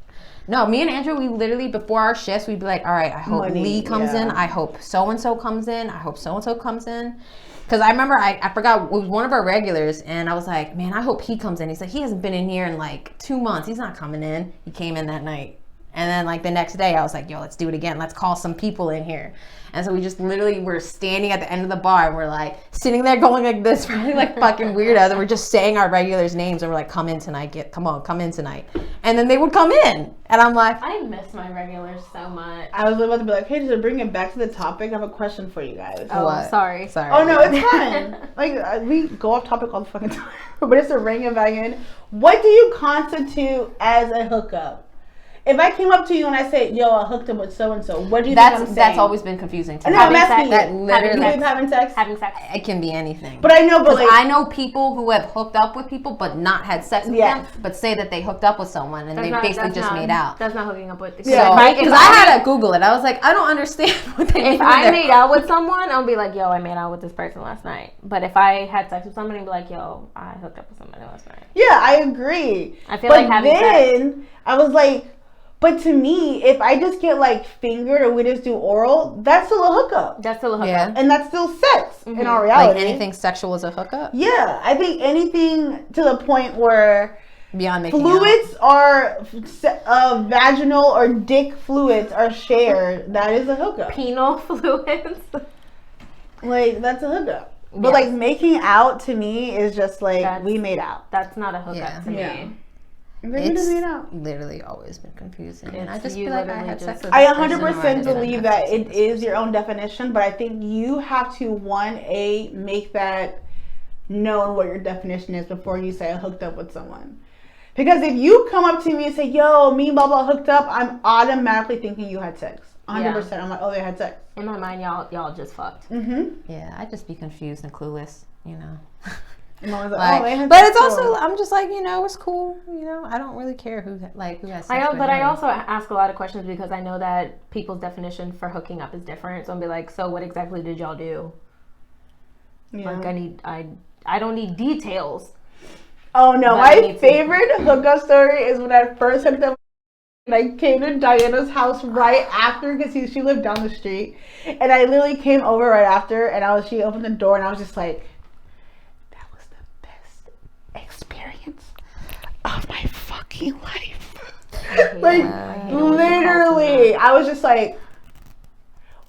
no, me and Andrew, we literally, before our shifts, we'd be like, all right, I hope Money, Lee comes yeah. in. I hope so-and-so comes in. I hope so-and-so comes in. Because I remember, I forgot, it was one of our regulars, and I was like, man, I hope he comes in. He's like, he hasn't been in here in like 2 months. He's not coming in. He came in that night. And then, like, the next day, I was like, yo, let's do it again. Let's call some people in here. And so we just literally were standing at the end of the bar, and we're like sitting there going like this, really like fucking weirdos. And we're just saying our regulars' names, and we're like, come in tonight. Come in tonight. And then they would come in. And I'm like, I miss my regulars so much. I was about to be like, hey, to bring it back to the topic, I have a question for you guys. Oh, what? sorry. Oh, no, it's fine. Like, we go off topic all the fucking time. But it's a ring it back in. What do you constitute as a hookup? If I came up to you and I said, yo, I hooked up with so-and-so, what do you think I'm saying? That's always been confusing to me. No, I'm asking that you. literally, Having sex? Having sex. it can be anything. But I know, but like... I know people who have hooked up with people but not had sex with Yes. them, but say that they hooked up with someone and they basically just made out. That's not hooking up with. Yeah, Because I had to Google it. I was like, I don't understand what they If I made out with someone, I'll be like, yo, I made out with this person last night. But if I had sex with somebody, I'd be like, yo, I hooked up with somebody last night. Yeah, I agree. I feel like having sex. I was like, but to me, if I just get like fingered or we just do oral, that's still a hookup. That's still a hookup. Yeah. And that's still sex in our Like reality. anything sexual is a hookup? Yeah, I think anything to the point where Beyond making fluids are vaginal or dick fluids are shared, that is a hookup. Penile fluids. Like, that's a hookup. But Yes. like making out to me is just like we made out. That's not a hookup to Yeah. me. We just made out. literally always been confusing. And I It's just you feel like I literally had just- sex with I this person, or 100% didn't believe have that sex with it this is your own definition, but I think you have to make that known what your definition is before you say I hooked up with someone. Because if you come up to me and say, yo, me and blah blah hooked up, I'm automatically thinking you had sex. 100%. I'm like, oh, they had sex. In my mind, y'all just fucked. Yeah, I'd just be confused and clueless, you know. And I was like, Like, oh, they had but sex it's also, too. I'm just like, you know, it's cool. You know, I don't really care who has sex with But I who. also ask a lot of questions because I know that people's definition for hooking up is different. So I'll be like, so what exactly did y'all do? Yeah. Like I don't need details. Oh no, But I my need to. favorite hookup story is when I first hooked up and I came to Diana's house right after because she lived down the street, and I literally came over right after, and she opened the door and I was just like, that was the best experience of my fucking life. Like literally, I was just like,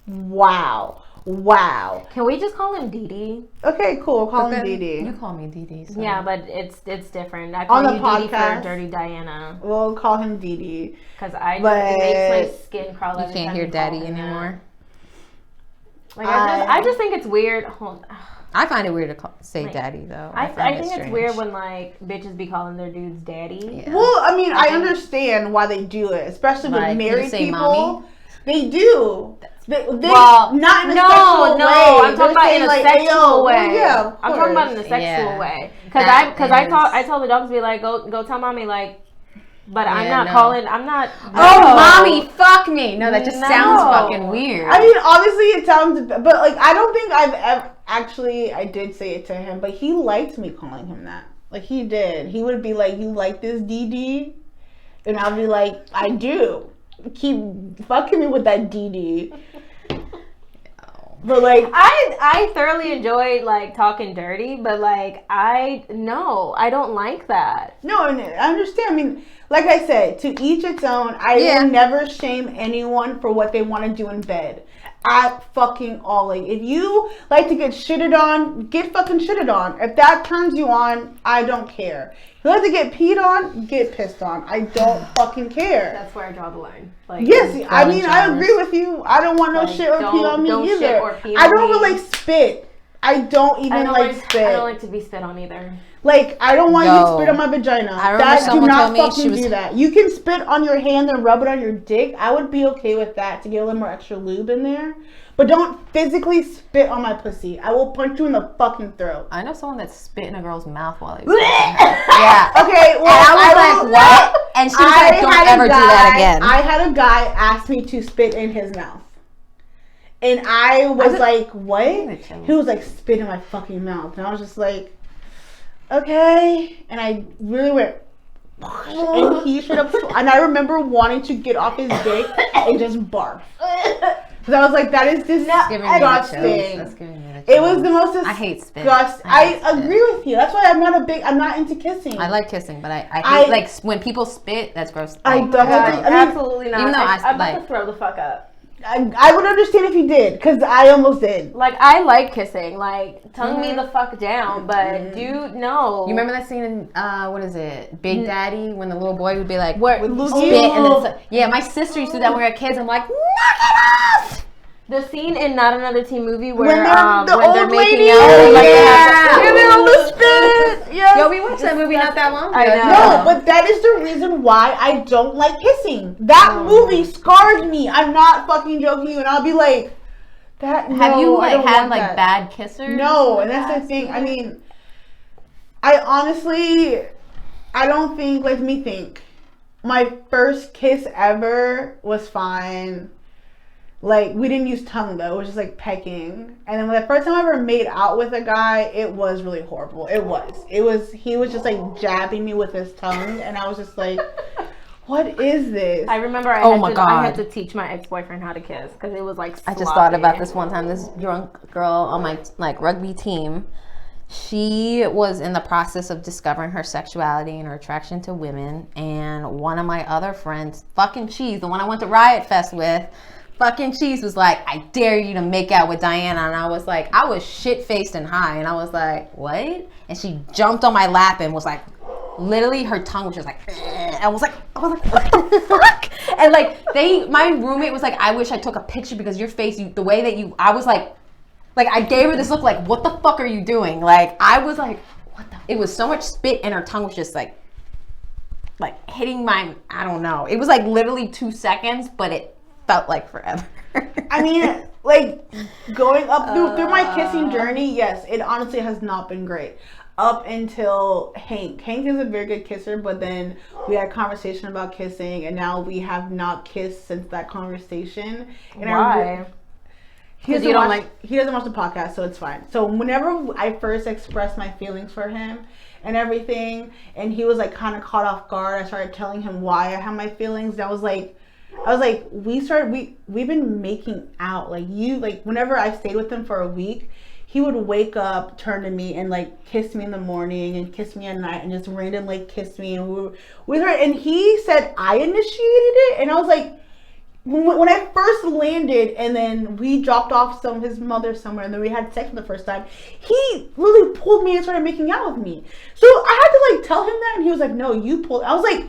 wow. Wow. Can we just call him Dee? Okay, cool. Call him Dee. You call me Dee. So. Yeah, but it's different. I call On the you Dee podcast, for Dirty Diana. We'll call him Dee. Because it makes my skin crawl. You can't hear Daddy anymore. Like I just think it's weird. I find it weird to say Daddy though. I think it's weird when like bitches be calling their dudes Daddy. Yeah. Well, I mean, I understand why they do it, especially with married people. Mommy? They do. They well, not in a sexual way. I'm talking about in a like, sexual way. Well, yeah, I'm talking about in a sexual way. Because I told the dogs to be like, go tell mommy like, but I'm not calling. I'm not. Oh, mommy, fuck me. No, that just sounds fucking weird. I mean, obviously it sounds, but like I don't think I've ever actually. I did say it to him, but he liked me calling him that. Like he did. He would be like, "You like this, DD?" And I'll be like, "I do." Keep fucking me with that DD. But like I thoroughly enjoyed like talking dirty, but like I don't like that. No, I understand. I mean, like I said, to each its own. I will never shame anyone for what they want to do in bed. At fucking all. Like, if you like to get shitted on, get fucking shitted on. If that turns you on, I don't care. If you like to get peed on, get pissed on. I don't fucking care. That's where I draw the line. Like, yes, I mean, I agree with you. I don't want no shit or pee on me either. Shit or pee on I don't really like spit. I don't even like spit. I don't like to be spit on either. Like, I don't want you to spit on my vagina. I remember someone told me she was... do that. You can spit on your hand and rub it on your dick. I would be okay with that to get a little more extra lube in there. But don't physically spit on my pussy. I will punch you in the fucking throat. I know someone that spit in a girl's mouth while they was yeah. Okay, well, and I was like, what? And she was like, don't ever do that again. I had a guy ask me to spit in his mouth. And I was like, what? He was like, spit in my fucking mouth. And I was just like, okay. And I really went, and he straight up, and I remember wanting to get off his dick and just barf. Because I was like, that is disgusting. It was the most disgusting. I hate spit. I agree with you. That's why I'm not into kissing. I like kissing, but I hate, like, when people spit, that's gross. I definitely, absolutely not. Even though I'm about to throw the fuck up. I would understand if you did, because I almost did. Like, I like kissing. Like, tongue me the fuck down, but dude, no. You remember that scene in, what is it, Big Daddy, when the little boy would be like, with spit, and then, yeah, my sister used to do that when we were kids. I'm like, knock it off! The scene in Not Another Teen Movie where when they're making out, Yo, we watched that movie not that long ago. I know. No, but that is the reason why I don't like kissing. That movie scarred me. I'm not fucking joking you. And I'll be like, that. Have you like had like bad kissers? No, and that's the thing. I mean, I honestly, I don't think. Let me think. My first kiss ever was fine. Like, we didn't use tongue, though. It was just, like, pecking. And then the first time I ever made out with a guy, it was really horrible. He was just, like, jabbing me with his tongue. And I was just like, what is this? I remember I had to teach my ex-boyfriend how to kiss. Because it was, like, sloppy. I just thought about this one time. This drunk girl on my, like, rugby team, she was in the process of discovering her sexuality and her attraction to women. And one of my other friends, fucking Cheese, the one I went to Riot Fest with, fucking Cheese was like, I dare you to make out with Diana. And I was like, I was shit-faced and high. And I was like, what? And she jumped on my lap and was like, literally her tongue was just like, I was like, what the fuck? And like, my roommate was like, I wish I took a picture because your face, the way that I was like I gave her this look like, what the fuck are you doing? Like, I was like, what the? It was so much spit and her tongue was just like hitting my, I don't know. It was like literally 2 seconds, but it felt like forever. I mean, like, going up through my kissing journey, yes, it honestly has not been great. Up until Hank. Hank is a very good kisser, but then we had a conversation about kissing, and now we have not kissed since that conversation. And why? He doesn't watch the podcast, so it's fine. So whenever I first expressed my feelings for him and everything, and he was like kind of caught off guard, I started telling him why I had my feelings. And I was like, we've been making out. Like, whenever I stayed with him for a week, he would wake up, turn to me, and like kiss me in the morning and kiss me at night and just randomly kiss me. And and he said I initiated it, and I was like, when I first landed, and then we dropped off some of his mother somewhere, and then we had sex for the first time, he really pulled me and started making out with me. So I had to like tell him that, and he was like, "No, you pulled." I was like,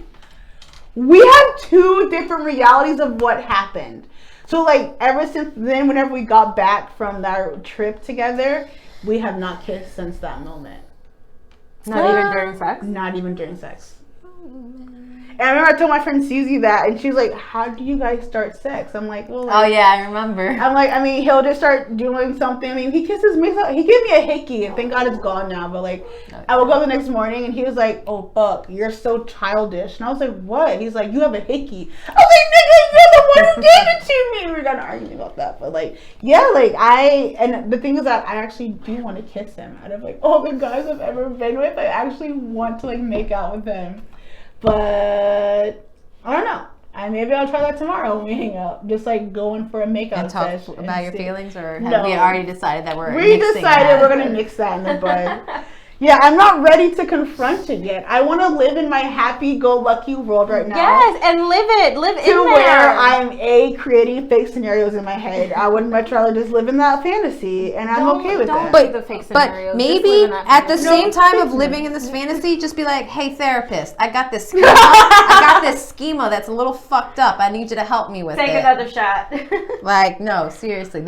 we had two different realities of what happened. So like ever since then, whenever we got back from that trip together, we have not kissed since that moment. Not even during sex? Not even during sex. And I remember I told my friend Susie that, and she's like, "How do you guys start sex?" I'm like, "Well, Oh yeah, I remember. I'm like, I mean, he'll just start doing something. I mean, he kisses me. He gave me a hickey, and thank God it's gone now. But like, I woke up the next morning, and he was like, "Oh fuck, you're so childish." And I was like, "What?" He's like, "You have a hickey." I was like, "Nigga, you're the one who gave it to me." We were gonna argue about that, but like, yeah, like and the thing is that I actually do want to kiss him. Out of like all the guys I've ever been with, I actually want to like make out with him. But I don't know. Maybe I'll try that tomorrow when we hang out. Just like going for a makeout And talk session about your feelings, or No. have we already decided that we decided we're gonna mix that in the bud. Yeah, I'm not ready to confront it yet. I want to live in my happy-go-lucky world right now. Yes, and live in there. Where I'm creating fake scenarios in my head. I would much rather just live in that fantasy, and I'm okay with that. But the fake scenarios. But maybe at the same time of living in this fantasy, just be like, "Hey, therapist, I got this schema. I got this schema that's a little fucked up. I need you to help me with it." Take another shot. Like, no, seriously,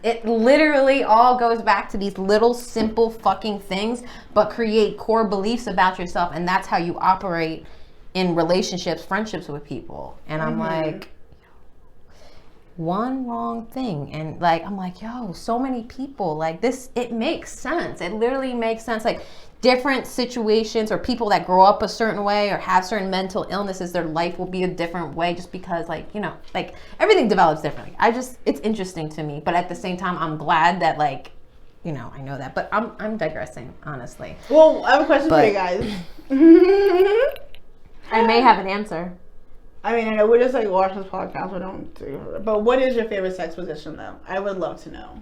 it literally all goes back to these little simple fucking things, but create core beliefs about yourself, and that's how you operate in relationships, friendships with people. And I'm like, one wrong thing, and like I'm like, yo, so many people like this. It makes sense. It literally makes sense. Like different situations or people that grow up a certain way or have certain mental illnesses, their life will be a different way just because like everything develops differently. It's interesting to me, but at the same time I'm glad that like I know that, but I'm digressing, honestly. Well, I have a question for you guys. I may have an answer. I mean, I know we're just like watching this podcast, we don't do. But what is your favorite sex position, though? I would love to know.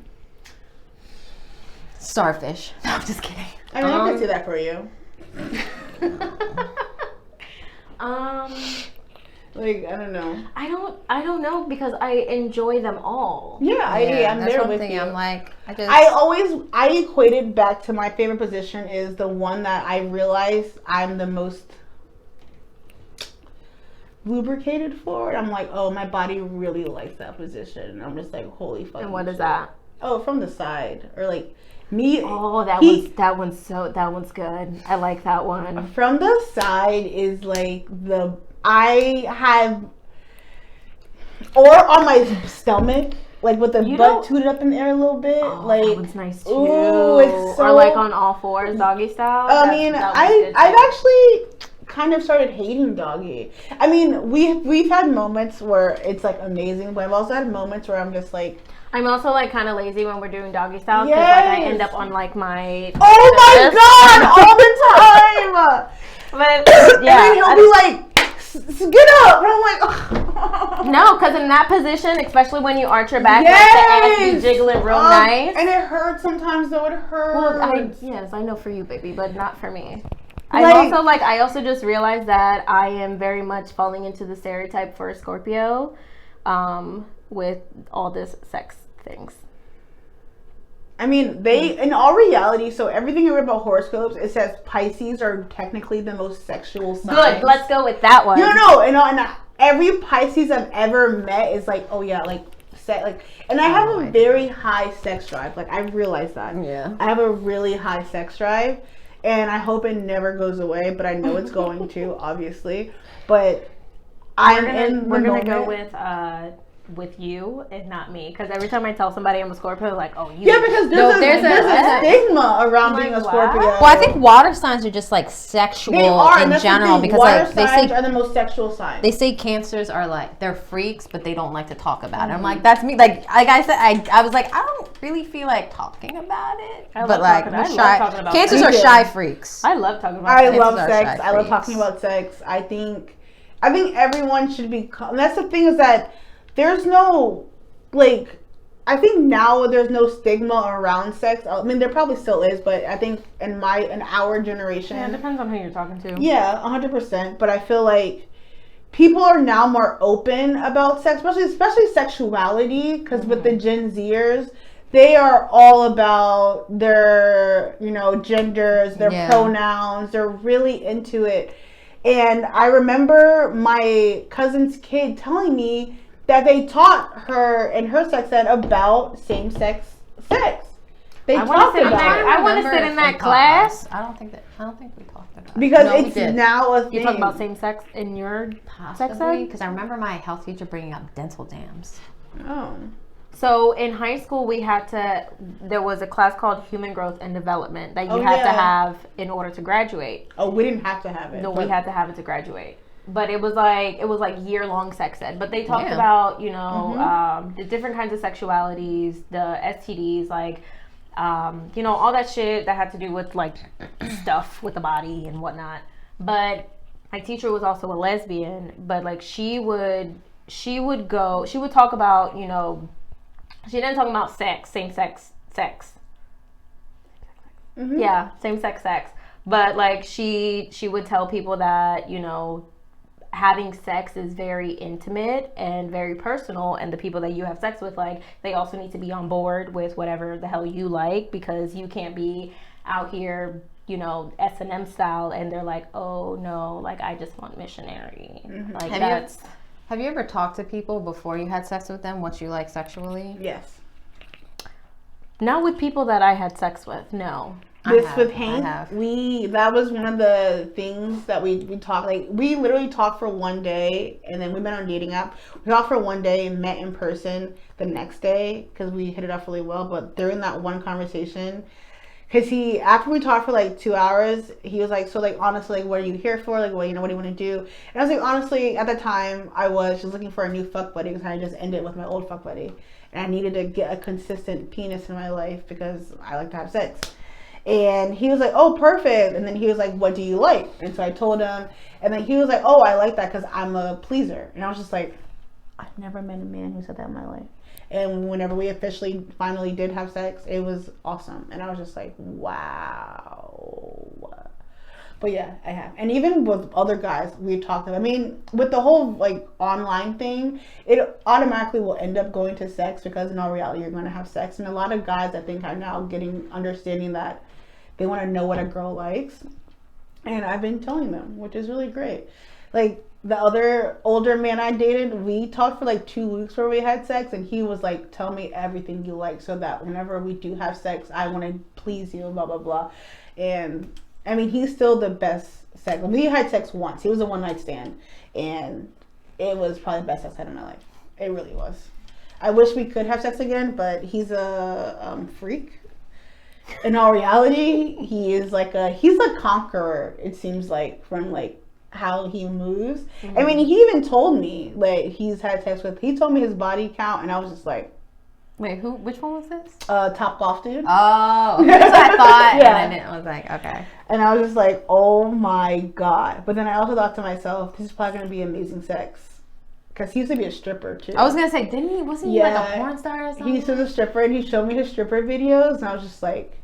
Starfish. No, I'm just kidding. I mean, I could see that for you. Like, I don't know. I don't know because I enjoy them all. Yeah, I'm that's there one with thing. you. I'm like, I equated back to my favorite position is the one that I realize I'm the most lubricated for. I'm like, oh, my body really likes that position. And I'm just like, holy fuck. And what is that? Oh, from the side. Or like me. Oh, that one's good. I like that one. From the side is like I have, or on my stomach, like with the butt tooted up in the air a little bit. Oh, like that one's nice too. Ooh, it's so, or like on all fours, doggy style. I've actually kind of started hating doggy. I mean, we've had moments where it's like amazing, but I've also had moments where I'm just like. I'm also like kind of lazy when we're doing doggy style because like I end up on like my. Oh my god! All the time. But yeah, and then he'll be like. Get up! And I'm like, oh. No, because in that position, especially when you arch your back, like the ass be jiggling real nice. And it hurts sometimes, though. It hurts. Well, I know for you, baby, but not for me. I also just realized that I am very much falling into the stereotype for a Scorpio, with all this sex things. I mean, in all reality, so everything you read about horoscopes, it says Pisces are technically the most sexual sign. Good, let's go with that one. No, and every Pisces I've ever met is like, oh yeah, like, and I have a very high sex drive. Like, I realize that. Yeah. I have a really high sex drive, and I hope it never goes away, but I know it's going to, obviously. But we're gonna go with you and not me, because every time I tell somebody I'm a Scorpio, they're like, oh, you. Yeah, because there's a stigma around being a Scorpio. Well, I think water signs are just like sexual in general, because water like they signs say are the most sexual signs. They say Cancers are like they're freaks, but they don't like to talk about it. I'm like, that's me. Like I said, I was like, I don't really feel like talking about it, but like we're shy. Cancers are shy freaks. I love talking about. I love sex. I love talking about sex. I think everyone should be. And that's the thing is that. There's no, like, I think now there's no stigma around sex. I mean, there probably still is, but I think in our generation. Yeah, it depends on who you're talking to. Yeah, 100%. But I feel like people are now more open about sex, especially sexuality, because with the Gen Zers, they are all about their, genders, their pronouns. They're really into it. And I remember my cousin's kid telling me that they taught her in her sex ed about same-sex sex. They talked about it. I want to sit in that class. I don't think we talked about it. Because it's now a thing. You talk about same sex in your sex ed? Because I remember my health teacher bringing up dental dams. Oh. So in high school, there was a class called Human Growth and Development that you had to have in order to graduate. Oh, we didn't have to have it. No, we had to have it to graduate. But it was like year-long sex ed. But they talked about, the different kinds of sexualities, the STDs, like, all that shit that had to do with like stuff with the body and whatnot. But my teacher was also a lesbian, but like she would talk about, she didn't talk about same-sex sex. Mm-hmm. Yeah, same-sex sex. But like she would tell people that, having sex is very intimate and very personal, and the people that you have sex with, like, they also need to be on board with whatever the hell you like, because you can't be out here, S&M style, and they're like, oh no, like, I just want missionary. Mm-hmm. Like, have you ever talked to people before you had sex with them, what you like sexually? Yes. Not with people that I had sex with, no. With Hank, that was one of the things that we talked, like, we literally talked for one day, and then we met on a dating app. We talked for one day and met in person the next day, because we hit it off really well. But during that one conversation, because after we talked for like 2 hours, he was like, so like, honestly, like, what are you here for? Like, what do you want to do? And I was like, honestly, at the time, I was just looking for a new fuck buddy, because I just ended with my old fuck buddy, and I needed to get a consistent penis in my life because I like to have sex. And he was like, oh, perfect. And then he was like, what do you like? And so I told him, and then he was like, oh, I like that because I'm a pleaser. And I was just like, I've never met a man who said that in my life. And whenever we finally did have sex, it was awesome. And I was just like, wow. But yeah, I have. And even with other guys, we've talked about, I mean, with the whole like online thing, it automatically will end up going to sex, because in all reality, you're going to have sex. And a lot of guys, I think, are now understanding that they want to know what a girl likes. And I've been telling them, which is really great. Like, the other older man I dated, we talked for like 2 weeks where we had sex, and he was like, tell me everything you like, so that whenever we do have sex, I want to please you, blah, blah, blah. And I mean, he's still the best sex. We had sex once. He was a one-night stand, and it was probably the best sex I had in my life. It really was. I wish we could have sex again, but he's a freak. In all reality, he's a conqueror, it seems like, from like how he moves. Mm-hmm. I mean, he even told me like he told me his body count, and I was just like, wait, which one was this? Top Golf dude. Oh, that's what I thought. Yeah. And I was like, okay. And I was just like, oh my God. But then I also thought to myself, this is probably going to be amazing sex. Because he used to be a stripper too. I was going to say, wasn't he like a porn star or something? He used to be a stripper, and he showed me his stripper videos, and I was just like,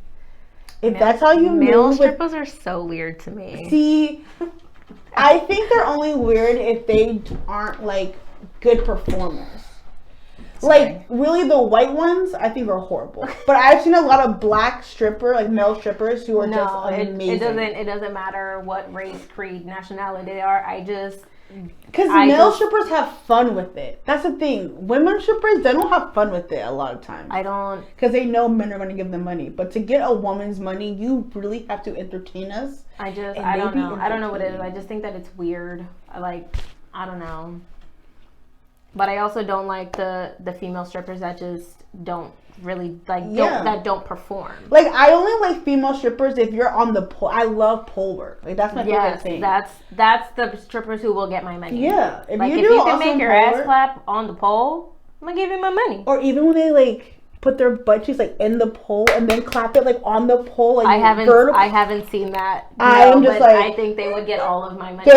that's how you male strippers are so weird to me. See, I think they're only weird if they aren't like good performers. Like, really, the white ones, I think, are horrible. But I've seen a lot of black male strippers who are just amazing. It doesn't matter what race, creed, nationality they are. Because male strippers have fun with it. That's the thing. Women strippers, they don't have fun with it a lot of times. I don't. Because they know men are going to give them money. But to get a woman's money, you really have to entertain us. I don't know. I don't know what it is. I just think that it's weird. I don't know. But I also don't like the female strippers that just don't really that don't perform. Like, I only like female strippers if you're on the pole. I love pole work. Like, that's my favorite thing. That's the strippers who will get my money. Yeah, if you can make your ass clap on the pole, I'm gonna give you my money. Or even when they put their butt cheeks in the pole and then clap it on the pole. I haven't seen that. I think they would get all of my money.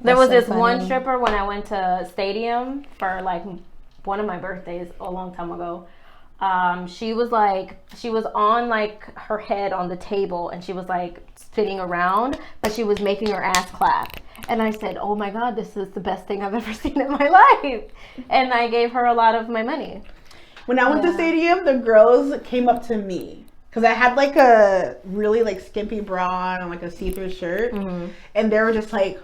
There was this one stripper when I went to Stadium for one of my birthdays a long time ago. She was on her head on the table, and she was spinning around, but she was making her ass clap. And I said, oh my God, this is the best thing I've ever seen in my life. And I gave her a lot of my money. When I went to Stadium, the girls came up to me. Because I had like a really like skimpy bra and like a see-through shirt. And they were just like,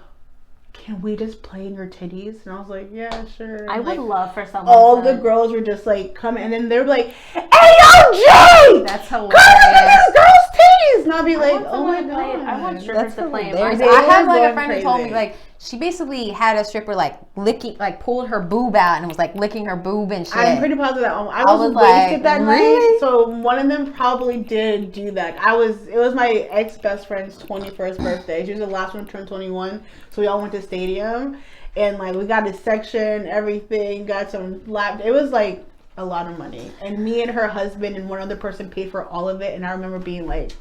can we just play in your titties? And I was like, yeah, sure. I would love for someone all the girls were just like coming, and then they were like, hey yo Jay, that's hilarious. Come look at this girl's titties. And I'll be like, oh my God. I want strippers to play. I had like a friend who told me like she basically had a stripper like licking, like pulled her boob out and was like licking her boob and shit. I'm pretty positive that I was wasted that night, so one of them probably did do that. It was my ex best friend's 21st birthday. She was the last one to turn 21, so we all went to Stadium, and like we got a section, everything, got some lap. It was like a lot of money, and me and her husband and one other person paid for all of it, and I remember being like,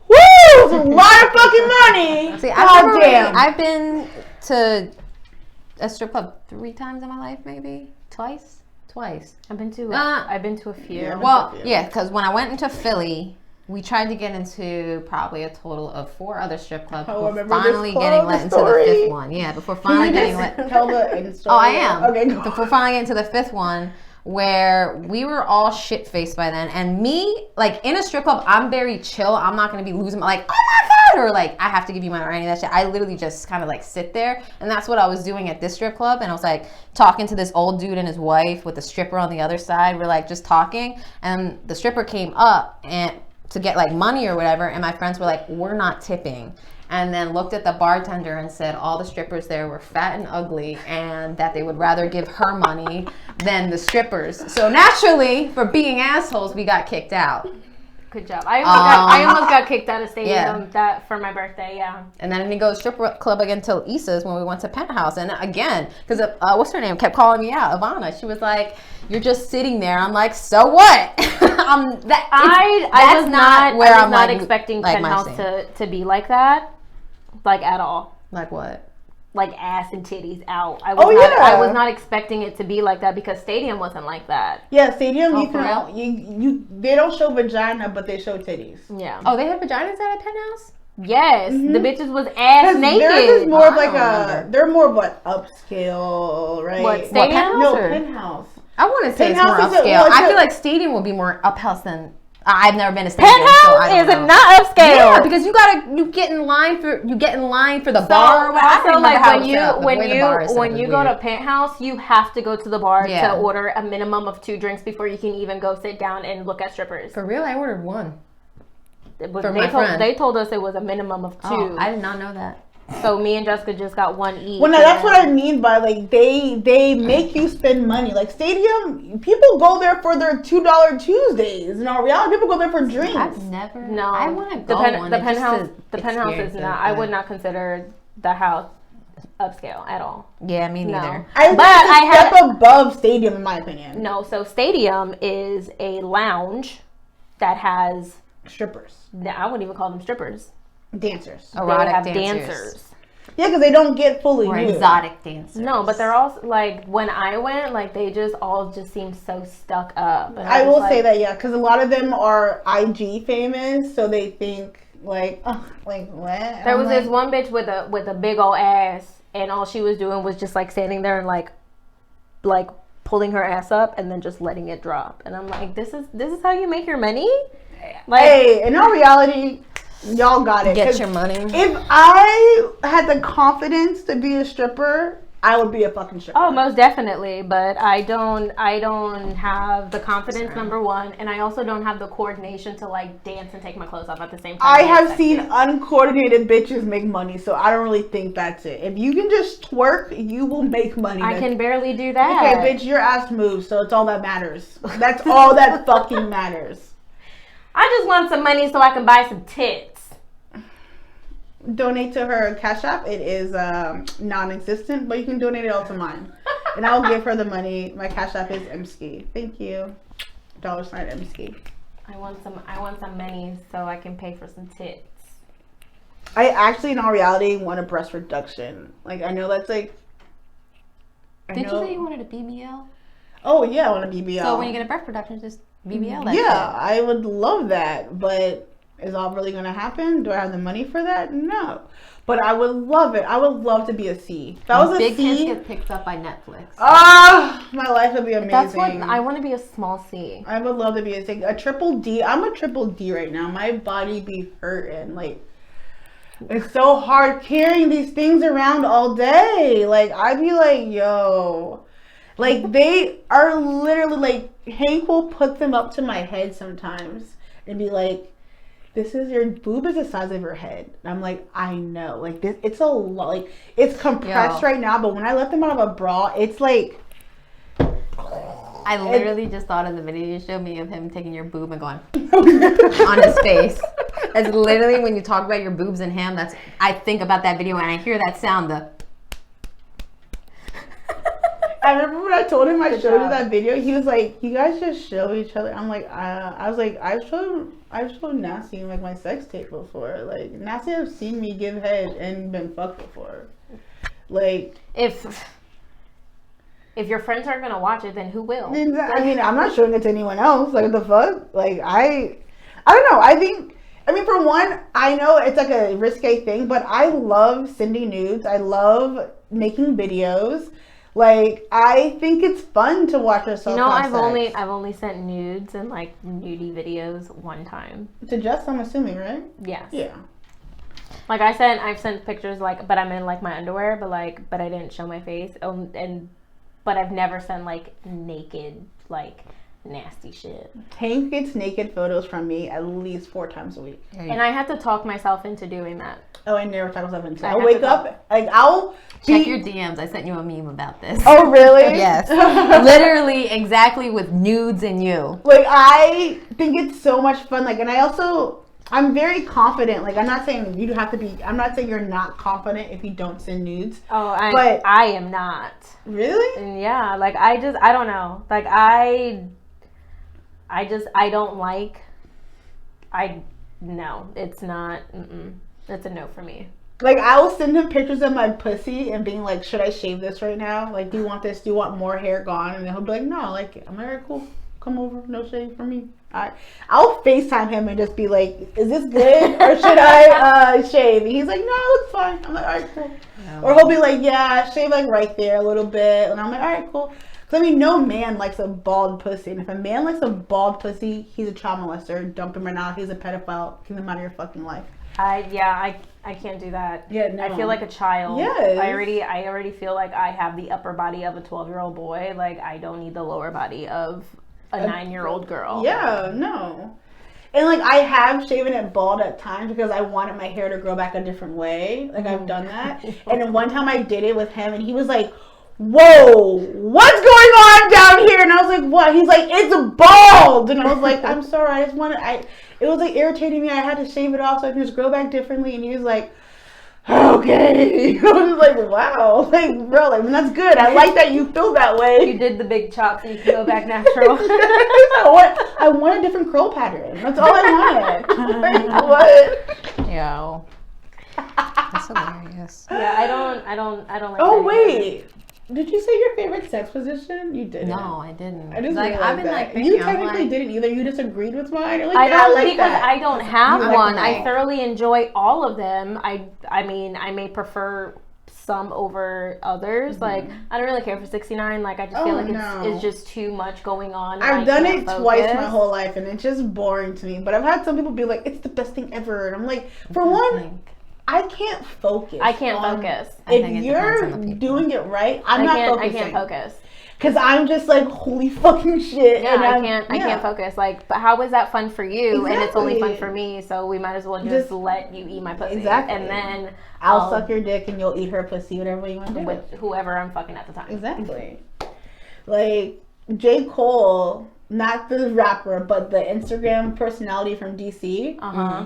woo, it's a lot of fucking money. See, I've been to a strip club 3 times in my life, maybe twice. I've been to a few. Yeah, because when I went into Philly, we tried to get into probably a total of 4 other strip clubs before finally getting let into the 5th one. Yeah, before finally getting let. Tell the story. Oh, I am. Okay, go. Before finally getting to the 5th one, where we were all shit faced by then, and me, like in a strip club, I'm very chill. I'm not gonna be losing my like, oh my God, or like I have to give you money or any of that shit. I literally just kind of like sit there, and that's what I was doing at this strip club. And I was like talking to this old dude and his wife with the stripper on the other side. We're like just talking, and the stripper came up and to get like money or whatever, and my friends were like, we're not tipping. And then looked at the bartender and said all the strippers there were fat and ugly, and that they would rather give her money than the strippers. So naturally, for being assholes, we got kicked out. Good job. I almost got kicked out of Stadium that for my birthday. Yeah. And then I didn't go to strip club again till Issa's when we went to Penthouse. And again, because what's her name kept calling me out, Ivana. She was like, "You're just sitting there." I'm like, "So what?" I was not expecting Penthouse to be like that. Like at all. Like what? Like ass and titties out. I was not expecting it to be like that because Stadium wasn't like that. Yeah, Stadium they don't show vagina, but they show titties. Yeah. Oh, they had vaginas at a Penthouse? Yes, the bitches was ass naked. Theirs is more of like they're more of what upscale, right? What, Stadium? No, Penthouse. I want to say Penthouse it's more upscale. I feel like Stadium will be more uphouse than. I've never been to Stadium. Penthouse is not upscale. Yeah, because you get in line for the bar. Or also, like when you go to Penthouse, you have to go to the bar to order a minimum of 2 drinks before you can even go sit down and look at strippers. For real, I ordered 1. They told us it was a minimum of 2. Oh, I did not know that. So me and Jessica just got 1 each. Well, that's what I mean by like they make you spend money. Like Stadium, people go there for their $2 Tuesdays. In all reality, people go there for drinks. I've never. No, I want to go the penthouse is not. I would not consider the house upscale at all. Yeah, me neither. No. I step above Stadium in my opinion. No, so Stadium is a lounge that has strippers. I wouldn't even call them strippers. Dancers. Erotic dancers. Yeah, because they don't get fully nude. Exotic dancers. No, but they're also like when I went, like they just all seemed so stuck up. And I will say that, yeah, because a lot of them are IG famous, so they think like, oh, like what? There was this one bitch with a big old ass, and all she was doing was just like standing there and like pulling her ass up and then just letting it drop. And I'm like, this is how you make your money? Like, hey, in all reality. Y'all got it. Get your money. If I had the confidence to be a stripper, I would be a fucking stripper. Oh, most definitely. But I don't have the confidence, number one, and I also don't have the coordination to like dance and take my clothes off at the same time. I have seen uncoordinated bitches make money, so I don't really think that's it. If you can just twerk, you will make money. I can barely do that. Okay, bitch, your ass moves, so it's all that matters. That's all that fucking matters. I just want some money so I can buy some tits. Donate to her Cash App. It is non-existent, but you can donate it all to mine, and I'll give her the money. My Cash App is MSKI. Thank you. $ MSKI. I want some money so I can pay for some tits. I actually, in all reality, want a breast reduction. Like I know that's like. Did you say you wanted a BBL? Oh yeah, I want a BBL. So when you get a breast reduction, just BBL. That yeah, shit. I would love that, but. Is all really going to happen? Do I have the money for that? No. But I would love it. I would love to be a C. If I was Big a C, kids get picked up by Netflix. my life would be amazing. That's what I want to be, a small C. I would love to be a triple D. I'm a triple D right now. My body be hurting. Like, it's so hard carrying these things around all day. Like, I'd be like, yo. Like, they are literally, like, Hank will put them up to my head sometimes and be like, this is your boob is the size of your head. And I'm like, I know. Like, this, it's a lot. Like, it's compressed right now, but when I let them out of a bra, it's like. I literally just thought of the video you showed me of him taking your boob and going on his face. That's literally when you talk about your boobs and him. That's I think about that video and I hear that sound. I remember when I told him I showed you that video. He was like, "You guys just show each other." I'm like, I was like, I've showed Nasty like my sex tape before. Like, Nasty have seen me give head and been fucked before. Like, If your friends aren't gonna watch it, then who will? I mean, I'm not showing it to anyone else. Like, what the fuck? Like, I don't know. I mean, for one, I know it's like a risque thing, but I love sending nudes. I love making videos. Like, I think it's fun to watch yourself. You know, have sex. I've only sent nudes and like nudie videos one time. To Jess, I'm assuming, right? Yes. Yeah. Like I've sent pictures like, but I'm in like my underwear, but I didn't show my face. But I've never sent like naked, like nasty shit. Hank gets naked photos from me at least 4 times a week. And I have to talk myself into doing that. Oh, I never talk myself into it. I I'll wake up, like, I'll Check your DMs. I sent you a meme about this. Oh, really? Yes. Literally exactly with nudes and you. Like, I think it's so much fun. Like, and I'm very confident. Like, I'm not saying you have to be, I'm not saying you're not confident if you don't send nudes. Oh, but I am not. Really? And yeah, like I don't know. Like I don't like, no, it's not, it's a no for me. Like, I will send him pictures of my pussy and being like, should I shave this right now? Like, do you want this? Do you want more hair gone? And then he'll be like, no, I like it. I'm like, all right, cool. Come over. No shave for me. I'll FaceTime him and just be like, is this good? Or should I shave? And he's like, no, it looks fine. I'm like, all right, cool. No. Or he'll be like, yeah, shave like right there a little bit. And I'm like, all right, cool. Because, I mean, no man likes a bald pussy. And if a man likes a bald pussy, he's a child molester. Dump him right now. He's a pedophile. Keep him out of your fucking life. I can't do that. Yeah, no. I feel like a child. Yes. I already feel like I have the upper body of a 12-year-old boy. Like, I don't need the lower body of a 9-year-old girl. Yeah, no. And, like, I have shaven it bald at times because I wanted my hair to grow back a different way. Like, I've done that. And then one time I did it with him, and he was like, whoa, what's going on down here? And I was like, what? He's like, it's bald. And I was like, I'm sorry, I just wanted, it was like irritating me. I had to shave it off so I can just grow back differently. And he was like, okay. I was like, wow. Like, bro, like, that's good. I like that you feel that way. You did the big chop so you can go back natural. I want a different curl pattern. That's all I wanted. Like, what? Yo. That's hilarious. Yeah, I don't like Oh, that wait. either. Did you say your favorite sex position? You didn't. No, I didn't. I just like realized I've been that. like You thinking, technically didn't either. You disagreed with mine. You're like, I yeah, don't like because that. I don't have You like one. them I all. thoroughly enjoy all of them. I mean, I may prefer some over others. Mm-hmm. Like, I don't really care for 69. Like, I just feel like it's just too much going on. I've done it twice my whole life, and it's just boring to me. But I've had some people be like, it's the best thing ever. And I'm like, for one, I can't focus. I can't focus. If you're doing it right, I'm not focusing. I can't focus. Because I'm just like, holy fucking shit. Yeah, and I can't focus. Like, but how is that fun for you? Exactly. And it's only fun for me, so we might as well just let you eat my pussy. Exactly. And then I'll suck your dick and you'll eat her pussy, whatever you want to do. With whoever I'm fucking at the time. Exactly. Like, J. Cole, not the rapper, but the Instagram personality from DC.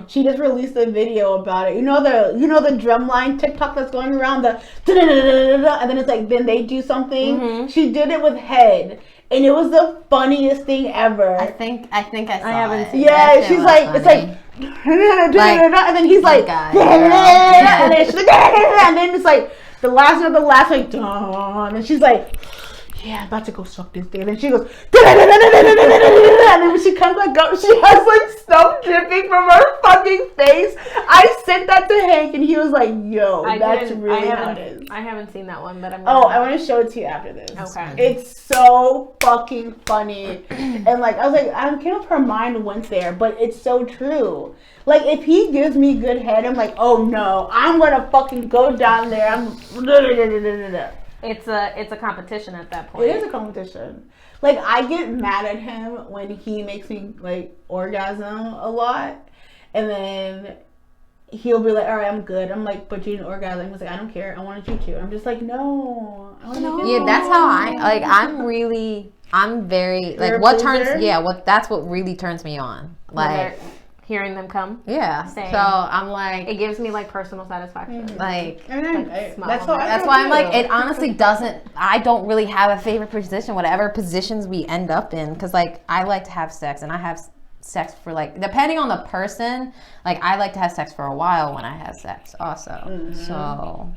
She just released a video about it. You know the drumline TikTok that's going around, the and then it's like, then they do something. She did it with head, and it was the funniest thing ever. I think I saw haven't it. seen Yeah, she's like, it's like, and then he's like, and then she's like, and then it's like the last one, like, and she's like, yeah, I'm about to go suck this thing. And then she goes, and then when she comes back up, she has like stuff dripping from her fucking face. I sent that to Hank, and he was like, yo, that's really how it is. I haven't seen that one, but I'm I want to show it to you after this. Okay. It's so fucking funny. And like, I was like, I can't know if her mind went there, but it's so true. Like, if he gives me good head, I'm like, oh no, I'm gonna fucking go down there. It's a competition at that point. It is a competition. Like, I get mad at him when he makes me like orgasm a lot, and then he'll be like, all right, I'm good. I'm like, but you didn't orgasm. He's like, I don't care. I wanted you to. I'm just like, no. I yeah, that's how I'm very like, what turns, that's what really turns me on. Like, hearing them come. Yeah. Same. So I'm like, it gives me like personal satisfaction. Like, that's why I'm like, it honestly doesn't, I don't really have a favorite position, whatever positions we end up in. Cause like, I like to have sex, and I have sex for like, depending on the person, like I like to have sex for a while when I have sex also. Mm-hmm. So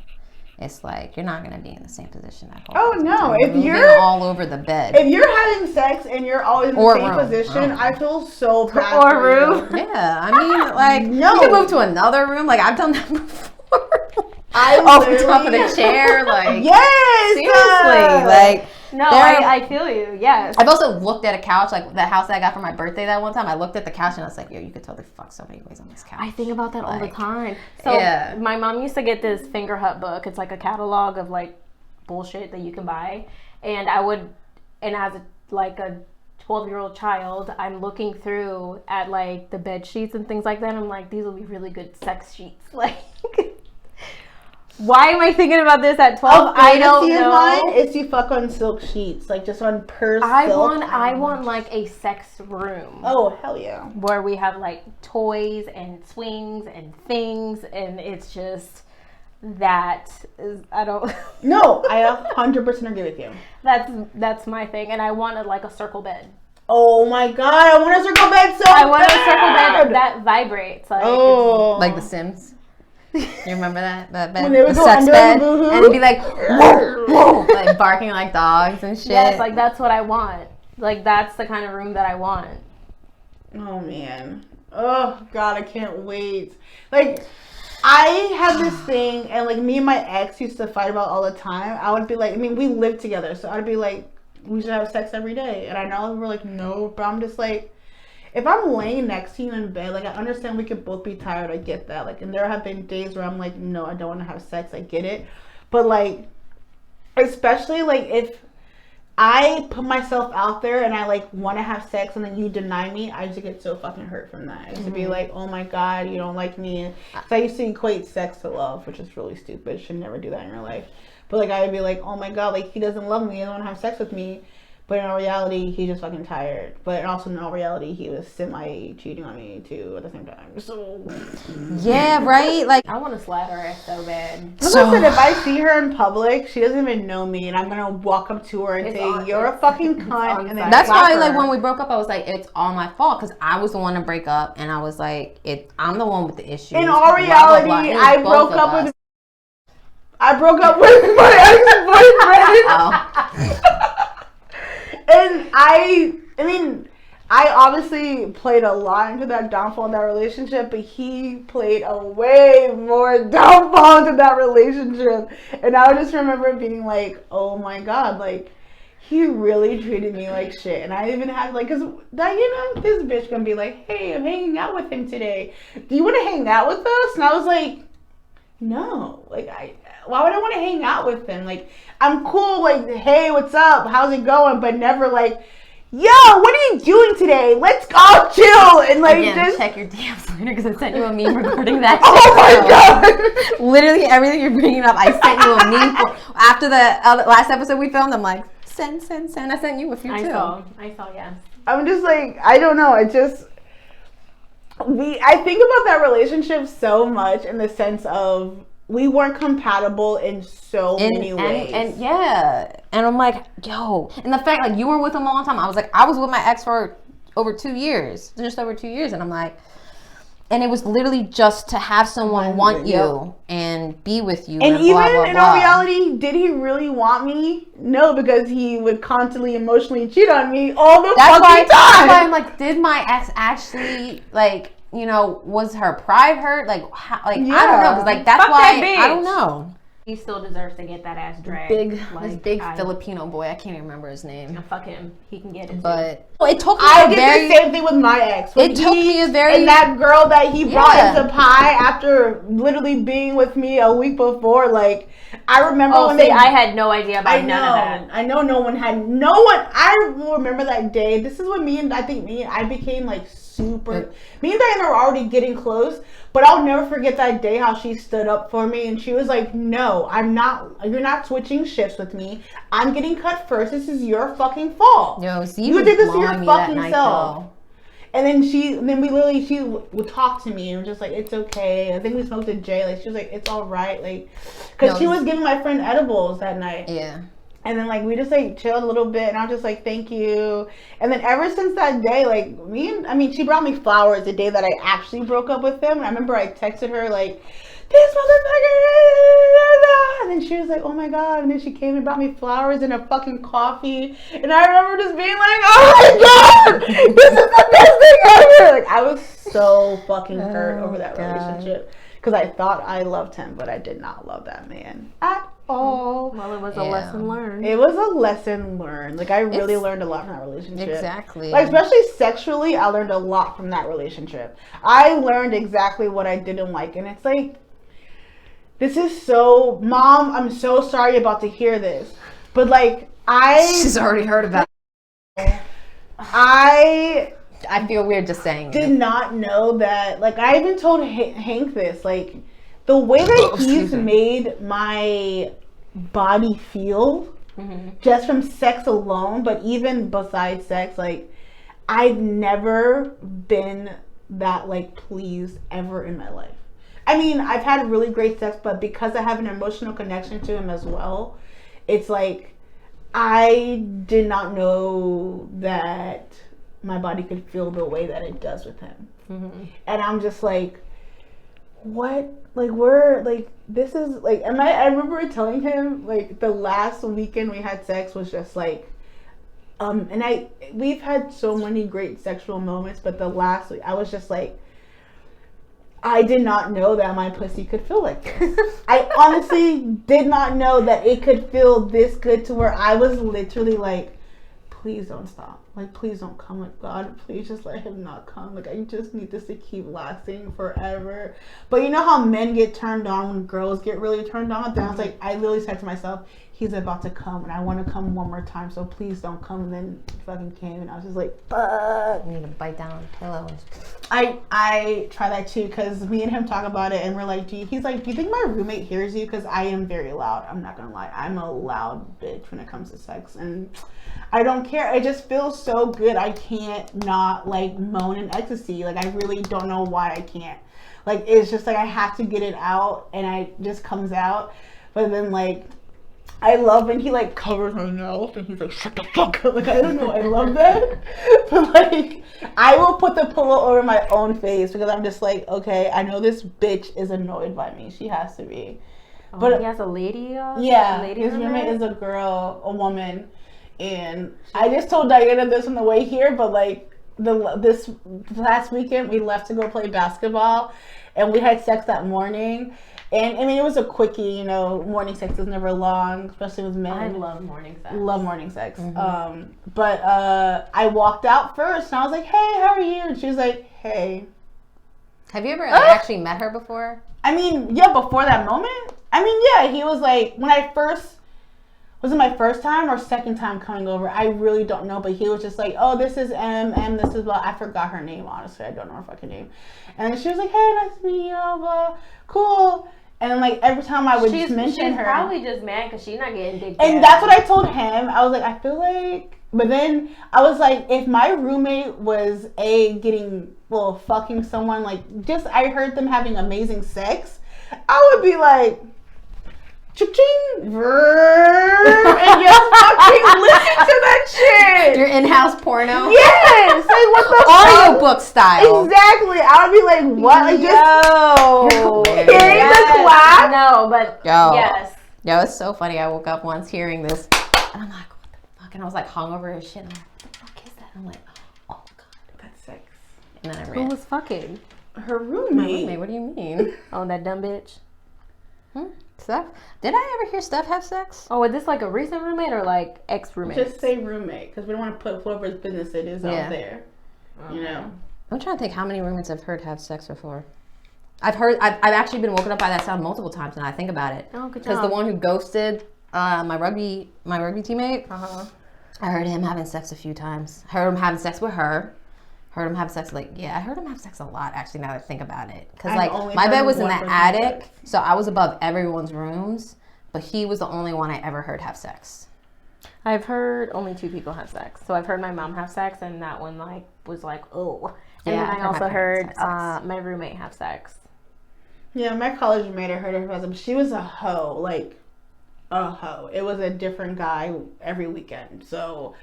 it's like, you're not going to be in the same position that whole time. No, if you're all over the bed. If you're having sex and you're always in the same position, I feel so bad for room. Yeah, I mean, like, you can move to another room. Like, I've done that before. Off the top of the chair, like, yes, seriously, like. No, I feel you. Yes. I've also looked at a couch, like the house that I got for my birthday that one time. I looked at the couch and I was like, yo, you could totally fuck so many ways on this couch. I think about that all the time. So my mom used to get this Finger Hut book. It's like a catalog of like bullshit that you can buy. And as a 12-year-old child, I'm looking through at like the bed sheets and things like that. I'm like, these will be really good sex sheets. Like, why am I thinking about this at 12? I don't know. Mine is you fuck on silk sheets, like just on silk. I want like a sex room. Oh, hell yeah. Where we have like toys and swings and things, and it's just that is, I don't. No, I 100% agree with you. That's my thing, and I wanted like a circle bed. Oh my god, I want a circle bed so I want a circle bed that vibrates. Like, like The Sims. You remember that bed? When they would go sex under bed, the and it'd be like, whoa, whoa, like barking like dogs and shit. Yes, like that's what I want. Like that's the kind of room that I want. Oh man. Oh god, I can't wait. Like, I had this thing, and like me and my ex used to fight about all the time. I would be like, I mean, we lived together, so I'd be like, we should have sex every day. And I know we're like, no, but I'm just like, if I'm laying next to you in bed, like, I understand we could both be tired. I get that. Like, and there have been days where I'm like, no, I don't want to have sex. I get it. But, like, especially, like, if I put myself out there and I, like, want to have sex and then you deny me, I just get so fucking hurt from that. I used to be like, oh, my God, you don't like me. So I used to equate sex to love, which is really stupid. Should never do that in your life. But, like, I would be like, oh, my God, like, he doesn't love me. He doesn't want to have sex with me. But in all reality, he's just fucking tired. But also in all reality, he was semi-cheating on me, too, at the same time. So... Yeah, right? Like, I want to slap her ass so bad. Listen, if I see her in public, she doesn't even know me, and I'm going to walk up to her and say, you're a fucking cunt. And then that's why, like, when we broke up, I was like, it's all my fault, because I was the one to break up, and I was like, I'm the one with the issue. In all reality, I broke up with my ex-boyfriend. And I mean, I obviously played a lot into that downfall in that relationship, but he played a way more downfall into that relationship. And I just remember being like, oh my God, like, he really treated me like shit. And I even had, like, because, this bitch gonna be like, hey, I'm hanging out with him today. Do you want to hang out with us? And I was like, no, like, why would I want to hang out with him? Like, I'm cool, like, hey, what's up? How's it going? But never like, yo, what are you doing today? Let's all chill. And like, again, just check your DMs later, because I sent you a meme regarding that. Oh my God. Literally everything you're bringing up, I sent you a meme after the last episode we filmed. I'm like, send. I sent you a few too. I saw, yes. I'm just like, I don't know. I think about that relationship so much in the sense of we weren't compatible in so many ways. And yeah. And I'm like, yo. And the fact, like, you were with him a long time. I was with my ex for over 2 years. Just over 2 years. And I'm like, And it was literally just to have someone want you and be with you. And blah, even blah, in blah. all reality, did he really want me? No, because he would constantly emotionally cheat on me all the fucking time. That's why I'm like, did my ex actually, like, you know, was her pride hurt? Like, how, like I don't know. Because, like, that's Fuck why, that I don't know. He still deserves to get that ass dragged. This big Filipino boy. I can't even remember his name. Fuck him. He can get it. But it took me I did the same thing with my ex. It took me a very... And that girl that he brought into pie after literally being with me a week before, like, I remember when I had no idea about none of that. I know no one had... No one... I will remember that day. This is when I became, like, super... Me and Diana were already getting close, but I'll never forget that day how she stood up for me and she was like, no, I'm not... You're not switching shifts with me. I'm getting cut first. This is your fucking fault. Yo, see, you did this to your fucking night, self. though. And then she would talk to me and was just like, it's okay. I think we smoked a J. Like, she was like, it's all right. Like, because she was giving my friend edibles that night. Yeah. And then, like, we just, like, chilled a little bit. And I was just like, thank you. And then ever since that day, like, she brought me flowers the day that I actually broke up with him. And I remember I texted her, like, this motherfucker. And then she was like, oh my God. And then she came and brought me flowers and a fucking coffee. And I remember just being like, oh my God, this is the best thing ever. Like, I was so fucking hurt over that relationship. Because I thought I loved him, but I did not love that man at all. Well, it was a lesson learned. It was a lesson learned. Like, I really learned a lot from that relationship. Exactly. Like, especially sexually, I learned a lot from that relationship. I learned exactly what I didn't like. And it's like, this is so... Mom, I'm so sorry about to hear this. But, like, She's already heard about it. I feel weird just saying did not know that. Like, I even told Hank this. Like, the way that he's made my body feel just from sex alone, but even besides sex, like, I've never been that, like, pleased ever in my life. I mean, I've had really great sex, but because I have an emotional connection to him as well, it's like, I did not know that my body could feel the way that it does with him. And I'm just like, what? Like, we're, like, this is, like, I remember telling him, like, the last weekend we had sex was just, like, and we've had so many great sexual moments, but the last week, I was just like, I did not know that my pussy could feel like this. I honestly did not know that it could feel this good to where I was literally like, please don't stop. Like, please don't come. Like, God, please just let him not come. Like, I just need this to keep lasting forever. But you know how men get turned on when girls get really turned on? Then I was like, I literally said to myself, he's about to come and I want to come one more time, so please don't come. And then he fucking came and I was just like, fuck. You need to bite down on the pillow. I try that too, because me and him talk about it and we're like, he's like, do you think my roommate hears you? Because I am very loud. I'm not gonna lie, I'm a loud bitch when it comes to sex, and I don't care. It just feels so good. I can't not, like, moan in ecstasy. Like, I really don't know why I can't. Like, it's just like I have to get it out and it just comes out. But then, like, I love when he, like, covers my mouth and he's like, shut the fuck up. Like, I don't know, I love that. But, like, I will put the pillow over my own face because I'm just like, okay, I know this bitch is annoyed by me. She has to be. Oh, but he has a lady? Yeah, his roommate is a girl, a woman. And I just told Diana this on the way here, but, like, this last weekend we left to go play basketball and we had sex that morning. And I mean, it was a quickie, you know, morning sex is never long, especially with men. I love morning sex. Love morning sex. But I walked out first and I was like, hey, how are you? And she was like, hey. Have you ever actually met her before? I mean, yeah, before that moment. I mean, yeah, he was like, when I first, was it my first time or second time coming over? I really don't know, but he was just like, oh, this is M, this is blah. I forgot her name, honestly. I don't know her fucking name. And then she was like, hey, nice to meet you, blah, cool. And then, like, every time I would just mention her. She's probably just mad because she's not getting dick. And that's what I told him. I was like, I feel like, but then I was like, if my roommate was fucking someone, like, just, I heard them having amazing sex, I would be like, cha-ching, and just fucking listen to that shit. Your in-house porno. Yes. Like what the fuck? Audiobook style. Exactly. I would be like, what? Like just hearing the clap. No, but yes. Yo, it's so funny. I woke up once hearing this, and I'm like, what the fuck? And I was like hungover as shit. I'm like, what the fuck is that? I'm like, oh god, That's sex. and then I Who ran. was fucking? Her roommate. What do you mean? Oh, that dumb bitch. Steph? Did I ever hear Steph have sex? Oh, is this like a recent roommate or like ex-roommate? Just say roommate, because we don't want to put whoever's business it is out there. You know. I'm trying to think how many roommates I've heard have sex before. I've actually been woken up by that sound multiple times, and I think about it. Oh, good job. Because the one who ghosted my rugby teammate, Uh-huh. I heard him having sex a few times. Heard him having sex with her. Heard him have sex I heard him have sex a lot actually. Now that I think about it, because like my bed was in the attic, so I was above everyone's rooms, but he was the only one I ever heard have sex. I've heard only 2 people have sex. So I've heard my mom have sex, and that one like was like, oh. And Yeah, then I I've also heard heard my sex. my roommate have sex. Yeah, my college roommate, I heard her husband. She was a hoe, like a hoe. It was a different guy every weekend. So,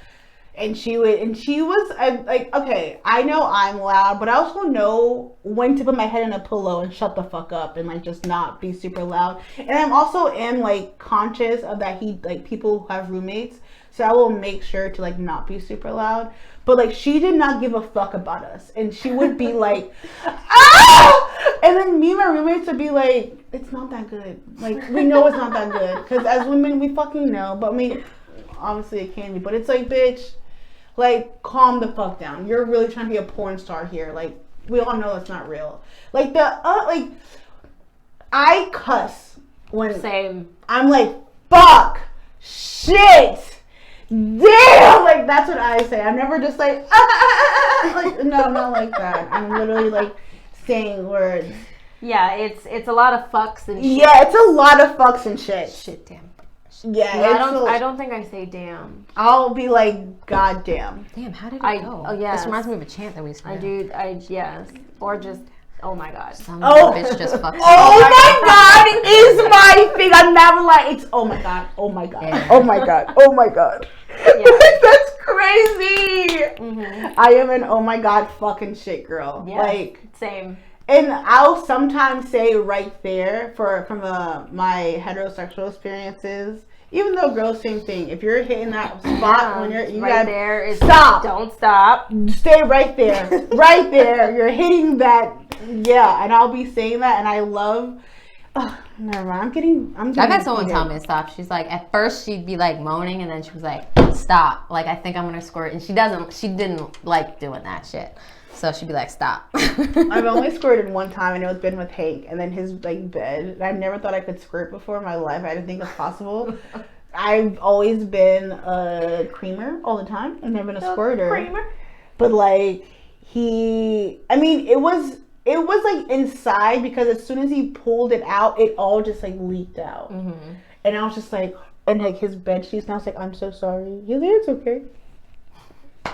and she was like, okay, I know I'm loud, but I also know when to put my head in a pillow and shut the fuck up and like just not be super loud. And I'm also like conscious of that people who have roommates, so I will make sure to like not be super loud. But like she did not give a fuck about us, and she would be like, ah! And then me and my roommates would be like, it's not that good. Like we know it's not that good, because as women we fucking know. But I mean, obviously it can be. But it's like, bitch, like calm the fuck down. You're really trying to be a porn star here. Like we all know it's not real. Like I cuss when Same. I'm like, fuck, shit, damn, like that's what I say. I'm never just like, like no, I'm not like that. I'm literally like saying words. Yeah, it's a lot of fucks and shit. Yeah, it's a lot of fucks and shit. Shit, damn. Yeah, Yeah, I don't think I say damn. I'll be like, god damn. Damn, how did it go? Oh yeah. This reminds me of a chant that we used to do. Yes. Or just, oh my god. Some Oh. bitch just fucked Oh my god is my thing. I'm never like, it's oh my god, oh my god, Yeah. oh my god, oh my god. That's crazy. Mm-hmm. I am an oh my god fucking shit girl. Yeah. Like, Same. and I'll sometimes say right there from my heterosexual experiences. Even though girls, same thing. If you're hitting that spot when you right gotta there is stop. Don't stop. Stay right there. Right there. You're hitting that. Yeah, and I'll be saying that, and I love. Never mind. I'm getting. I've had someone tell me to stop. She's like, at first she'd be like moaning, and then she was like, stop. Like, I think I'm gonna squirt. And she didn't like doing that shit. So she'd be like, stop. I've only squirted one time, and it was been with Hank, and then his like bed. And I never thought I could squirt before in my life. I didn't think it was possible. I've always been a creamer all the time. I've never been a squirter. Creamer. But like it was like inside, because as soon as he pulled it out, it all just like leaked out. Mm-hmm. And I was just like, and like his bed sheets, and I was like, I'm so sorry. He's like, it's okay.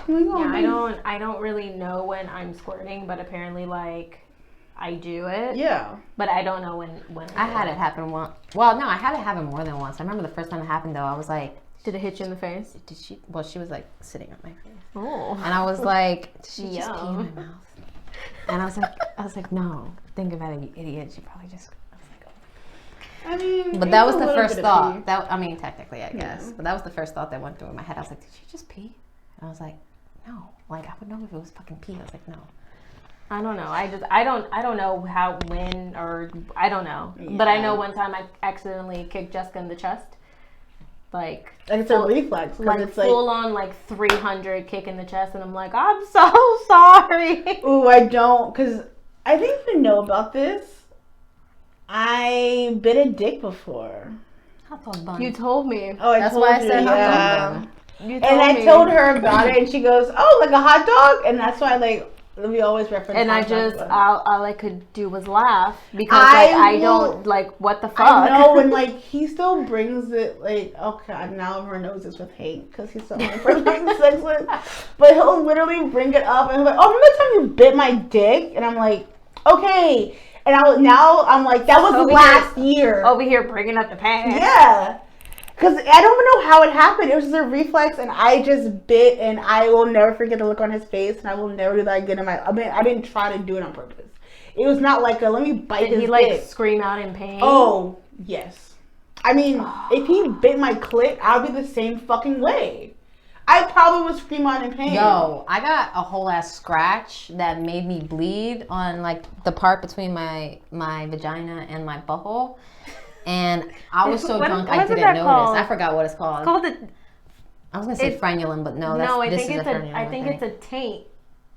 I'm like, oh, Yeah, I don't really know when I'm squirting, but apparently like I do it. Yeah. But I don't know when I had it happen once. Well, no, I had it happen more than once. I remember the first time it happened, though. I was like, Did it hit you in the face? did she? Well, she was like sitting on my face. Oh. And I was like, did she just pee in Yum. my mouth? And I was like, no. Think about it, you idiot. She probably just. I was like, oh. I mean, But that was the first thought. Technically, I guess. But that was the first thought that went through my head. I was like, did she just pee? And I was like, no. Like, I would know if it was fucking pee. I was like, no. I don't know. I don't know how, when, or I don't know. Yeah. But I know one time I accidentally kicked Jessica in the chest. Like, and it's a reflex. Like, it's full on, like, 300 kick in the chest. And I'm like, I'm so sorry. Ooh, I don't. Because I didn't even know about this. I bit a dick before. Hot dog bun. You told me. Oh, That's why I said hot dog bun. And I told her about it, and she goes, "Oh, like a hot dog," and that's why we always reference. And I just all I could do was laugh because I don't like what the fuck. I know, and like he still brings it like, oh god, now everyone knows this with Hank because he's so only person having sex with. But he'll literally bring it up and he's like, "Oh, remember the time you bit my dick?" And I'm like, "Okay." And I'm like, that was last year. Over here bringing up the past. Yeah. Because I don't even know how it happened. It was just a reflex, and I just bit, and I will never forget the look on his face, and I will never do that again in my... I mean, I didn't try to do it on purpose. It was not like a, let me bite his Did he, like, dick. scream out in pain? Oh, yes. I mean, if he bit my clit, I'll be the same fucking way. I probably would scream out in pain. Yo, I got a whole ass scratch that made me bleed on like the part between my vagina and my butthole. And I was so drunk I didn't notice. Called? I forgot what it's called. It's called I was gonna say frenulum, but no, I this think is it's a frenulum. I think it's a taint.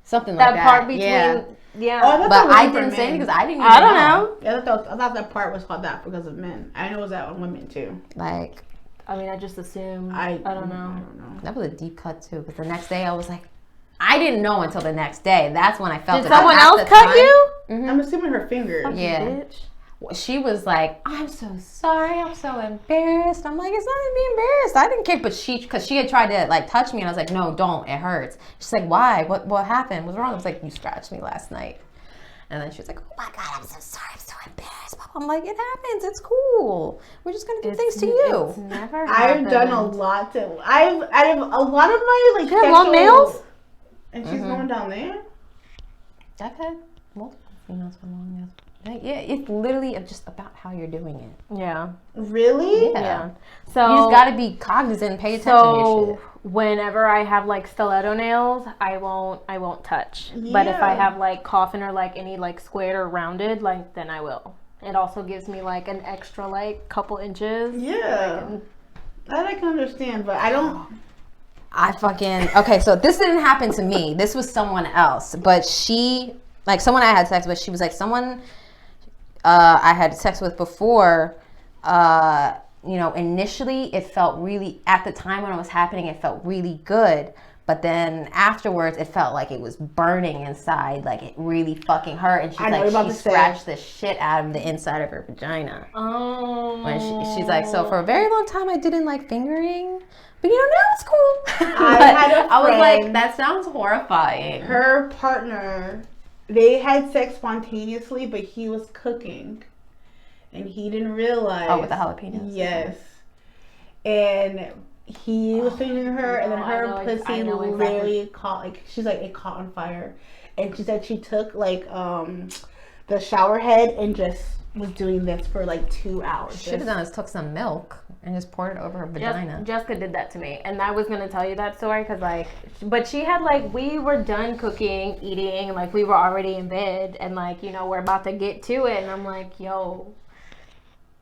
Something like that. That part between, Oh, I but I didn't say it because I didn't even I don't know. Yeah, I thought that part was called that because of men. I know it was that on women too. Like, I mean, I just assumed. I don't know. That was a deep cut too. Because the next day I was like, I didn't know until the next day. That's when I felt it. Did someone else cut you? Mm-hmm. I'm assuming her fingers. Yeah. Bitch. She was like, I'm so sorry. I'm so embarrassed. I'm like, it's nothing to be embarrassed. I didn't care. But because she had tried to like touch me and I was like, no, don't. It hurts. She's like, why? What happened? What's wrong? I was like, you scratched me last night. And then she was like, oh my God, I'm so sorry. I'm so embarrassed. I'm like, it happens. It's cool. We're just going to do things to you. It's never I've done a lot to... Out of a lot of my like you have long nails? And she's going down there? I've had multiple females with long nails. Yeah, it's literally just about how you're doing it. Yeah. Really? Yeah. So you just got to be cognizant and pay attention to your shit. Whenever I have like stiletto nails, I won't touch. Yeah. But if I have like coffin or like any like squared or rounded, like then I will. It also gives me like an extra like couple inches. Yeah. That I can understand, but I don't. Okay, so this didn't happen to me. This was someone else, but someone I had sex with, she was like someone I had sex with before. Initially it felt really, at the time when it was happening, it felt really good. But then afterwards, it felt like it was burning inside, like it really fucking hurt. And she's like, she scratched the shit out of the inside of her vagina. Oh. When she's like, so for a very long time, I didn't like fingering, but now it's cool. I was like, that sounds horrifying. Her partner, they had sex spontaneously, but he was cooking, and he didn't realize. Oh, with the jalapenos. Yes, and he was fingering her, and then her pussy literally caught, like, she's like, it caught on fire. And she said she took like the shower head and just was doing this for like 2 hours. Should have done is took some milk and just poured it over her vagina. Jessica did that to me, and I was gonna tell you that story because but she had like, we were done cooking, eating, and like we were already in bed, and like, we're about to get to it, and I'm like, yo,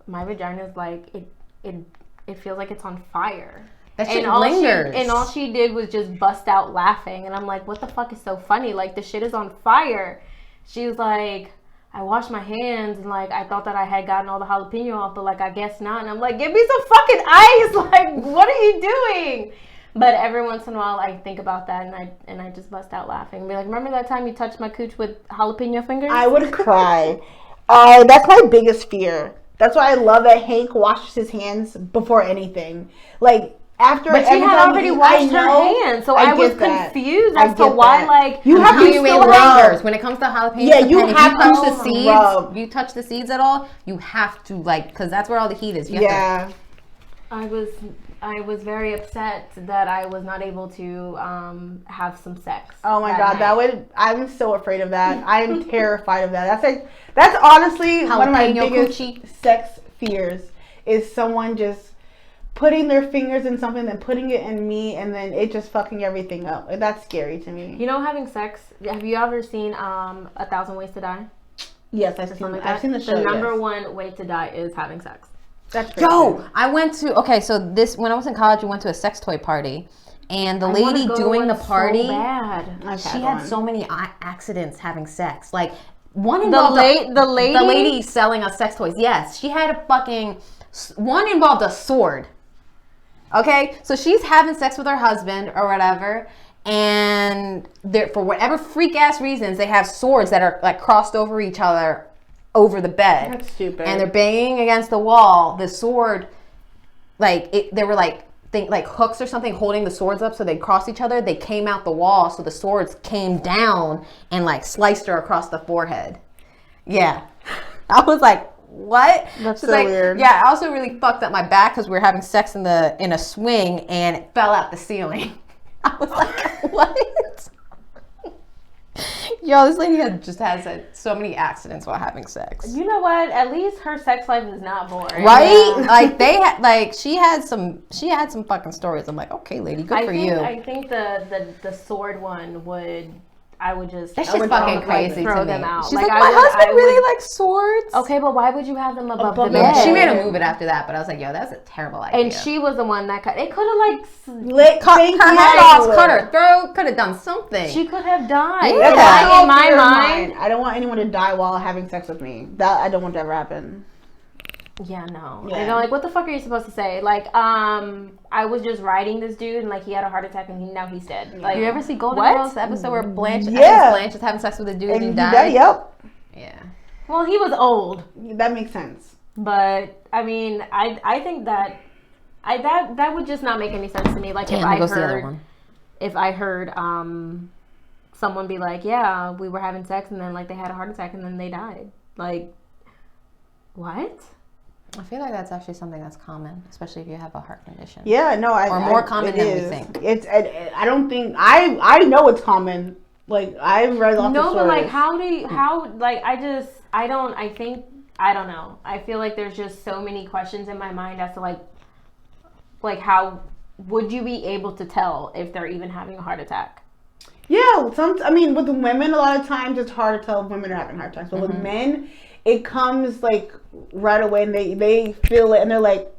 my vagina's like, it feels like it's on fire. That shit lingers. And all she did was just bust out laughing. And I'm like, what the fuck is so funny? Like, the shit is on fire. She was like, I washed my hands and like, I thought that I had gotten all the jalapeno off, but like, I guess not. And I'm like, give me some fucking ice. Like, what are you doing? But every once in a while, I think about that and I just bust out laughing and be like, remember that time you touched my cooch with jalapeno fingers? I would cry. That's my biggest fear. That's why I love that Hank washes his hands before anything. Like, after, but she had already washed her hands, so I was confused as to why. Like, you have to still lingers when it comes to jalapenos. Yeah, you have to touch the seeds. Rub. You touch the seeds at all, you have to, like, because that's where all the heat is. I was very upset that I was not able to have some sex. Oh my God, I'm so afraid of that. I'm terrified of that. That's honestly one of my biggest sex fears, is someone just putting their fingers in something, then putting it in me, and then it just fucking everything up. That's scary to me. Having sex, have you ever seen 1,000 Ways to Die? Yes, I've seen the show. The number one way to die is having sex. That's crazy. Yo, I went to, when I was in college, we went to a sex toy party, and the lady doing the party, she had so many accidents having sex. Like, one involved the lady selling us sex toys. Yes, she had one involved a sword. Okay, so she's having sex with her husband or whatever, and for whatever freak ass reasons, they have swords that are like crossed over each other over the bed. That's stupid. And they're banging against the wall. The sword, they were like hooks or something holding the swords up so they cross each other. They came out the wall, so the swords came down and like sliced her across the forehead. Yeah, I was like, what? That's She's so like, weird. yeah, I also really fucked up my back because we were having sex in a swing and it fell out the ceiling. I was like, what? Yo, this lady has had so many accidents while having sex. You know what? At least her sex life is not boring. Right? Yeah. Like she had some fucking stories. I'm like, okay, lady, good for you. I think the sword one I would just that's just fucking crazy throw to them me. out. She's like, my husband really likes swords. Okay, but why would you have them above the bed? She made a move it after that, but I was like, yo, that's a terrible idea. And she was the one that it could have cut her head off, cut her throat, could have done something. She could have died. Yeah. In my mind, I don't want anyone to die while having sex with me. That I don't want to ever happen. Yeah, no. Yeah. And they're like, what the fuck are you supposed to say? Like, I was just riding this dude and like he had a heart attack and now he's dead. Like, you ever see Golden what? Girls, the episode where Blanche was having sex with a dude and he died? Yep. Yeah. Well, he was old. That makes sense. But I mean, I think that would just not make any sense to me. Like if I heard someone be like, yeah, we were having sex and then like they had a heart attack and then they died. Like, what? I feel like that's actually something that's common, especially if you have a heart condition. Yeah, no, more common than we think. It's. I don't think I know it's common. Like I've read lots of stories. No, but like I don't know. I feel like there's just so many questions in my mind as to like how would you be able to tell if they're even having a heart attack? Yeah, with women, a lot of times it's hard to tell if women are having heart attacks. But with men, it comes like right away, and they feel it, and they're like,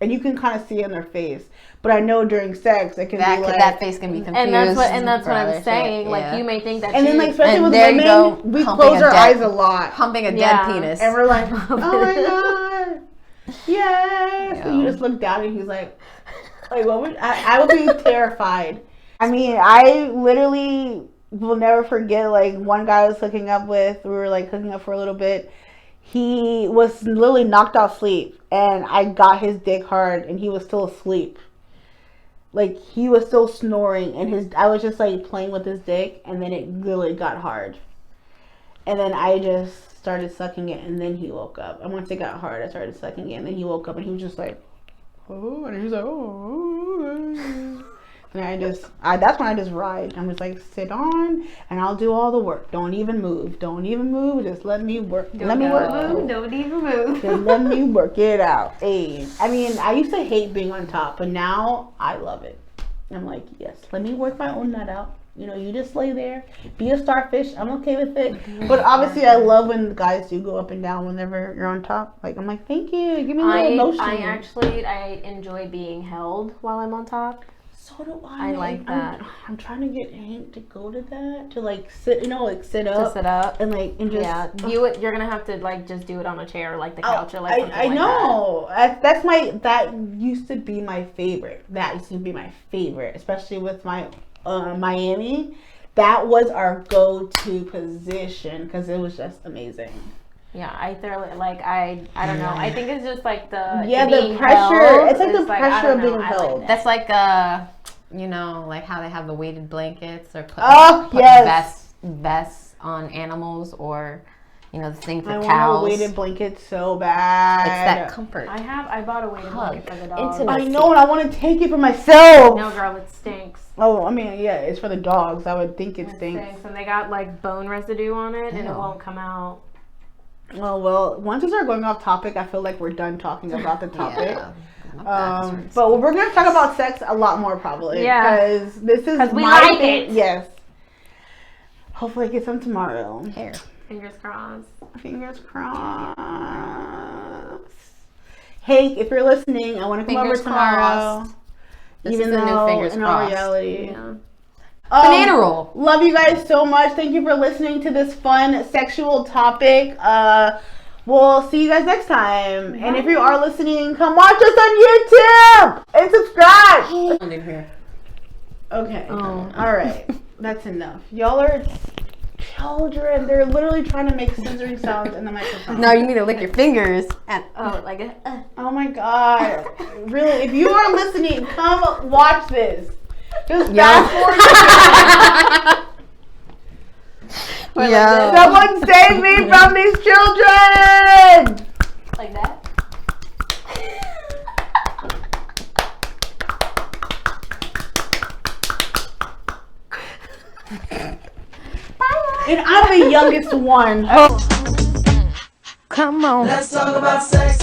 and you can kind of see it in their face. But I know during sex, it can be like that face can be confused. And that's what I'm saying. Shit. Like you may think that. And then like especially with women, we close our eyes a lot, humping a dead penis, and we're like, oh my god, yes. Yeah. And you just look down, and he's like what would I would be terrified. I mean, I literally will never forget, like, one guy I was hooking up with, we were, like, hooking up for a little bit. He was literally knocked out asleep, and I got his dick hard, and he was still asleep. Like, he was still snoring, and I was just, like, playing with his dick, and then it literally got hard. And then I just started sucking it, and then he woke up. And once it got hard, I started sucking it, and then he woke up, and he was just like, oh, and he was like, oh. And that's when I just ride. I'm just like, sit on, and I'll do all the work. Don't even move. Don't even move. Just let me work. Don't even move. Just let me work it out. Hey, I mean, I used to hate being on top, but now I love it. I'm like, yes, let me work my own nut out. You know, you just lay there, be a starfish. I'm okay with it. But obviously, I love when guys do go up and down whenever you're on top. Like, I'm like, thank you. Give me a little motion. I enjoy being held while I'm on top. So do I. I like that. I'm trying to get Hank to go to that, to like sit, sit up. To sit up. And like, and just. Yeah, you're gonna have to like just do it on a chair or like the couch or like something I know. That used to be my favorite. Especially with my Miami. That was our go-to position because it was just amazing. Yeah, I thoroughly I don't know. I think it's just like the pressure. Held, it's like the pressure of being held. That's like like how they have the weighted blankets or put vests on animals, or the thing for cows. I want a weighted blanket so bad. It's that comfort. I bought a weighted blanket for the dog. I know, and I want to take it for myself. No, girl, it stinks. Oh, I mean, yeah, it's for the dogs. I would think it stinks. And they got like bone residue on it, and it won't come out. Oh, well, once we start going off topic, I feel like we're done talking about the topic. But we're going to talk about sex a lot more probably. Yeah. Because this is we my like thing. it. Yes. Hopefully I get some tomorrow. Here. Fingers crossed. Fingers crossed. Hey, if you're listening, I want to come over tomorrow. This is the new fingers in crossed. All reality. Yeah. Banana roll. Love you guys so much. Thank you for listening to this fun sexual topic. We'll see you guys next time. And if you are listening, come watch us on YouTube and subscribe. Okay. Oh. All right. That's enough. Y'all are children. They're literally trying to make scissoring sounds in the microphone. No, you need to lick your fingers. And Oh my god. Really? If you are listening, come watch this. Just fast forward. Someone save me from these children! Like that? And I'm the youngest one. Come on. Let's talk about sex.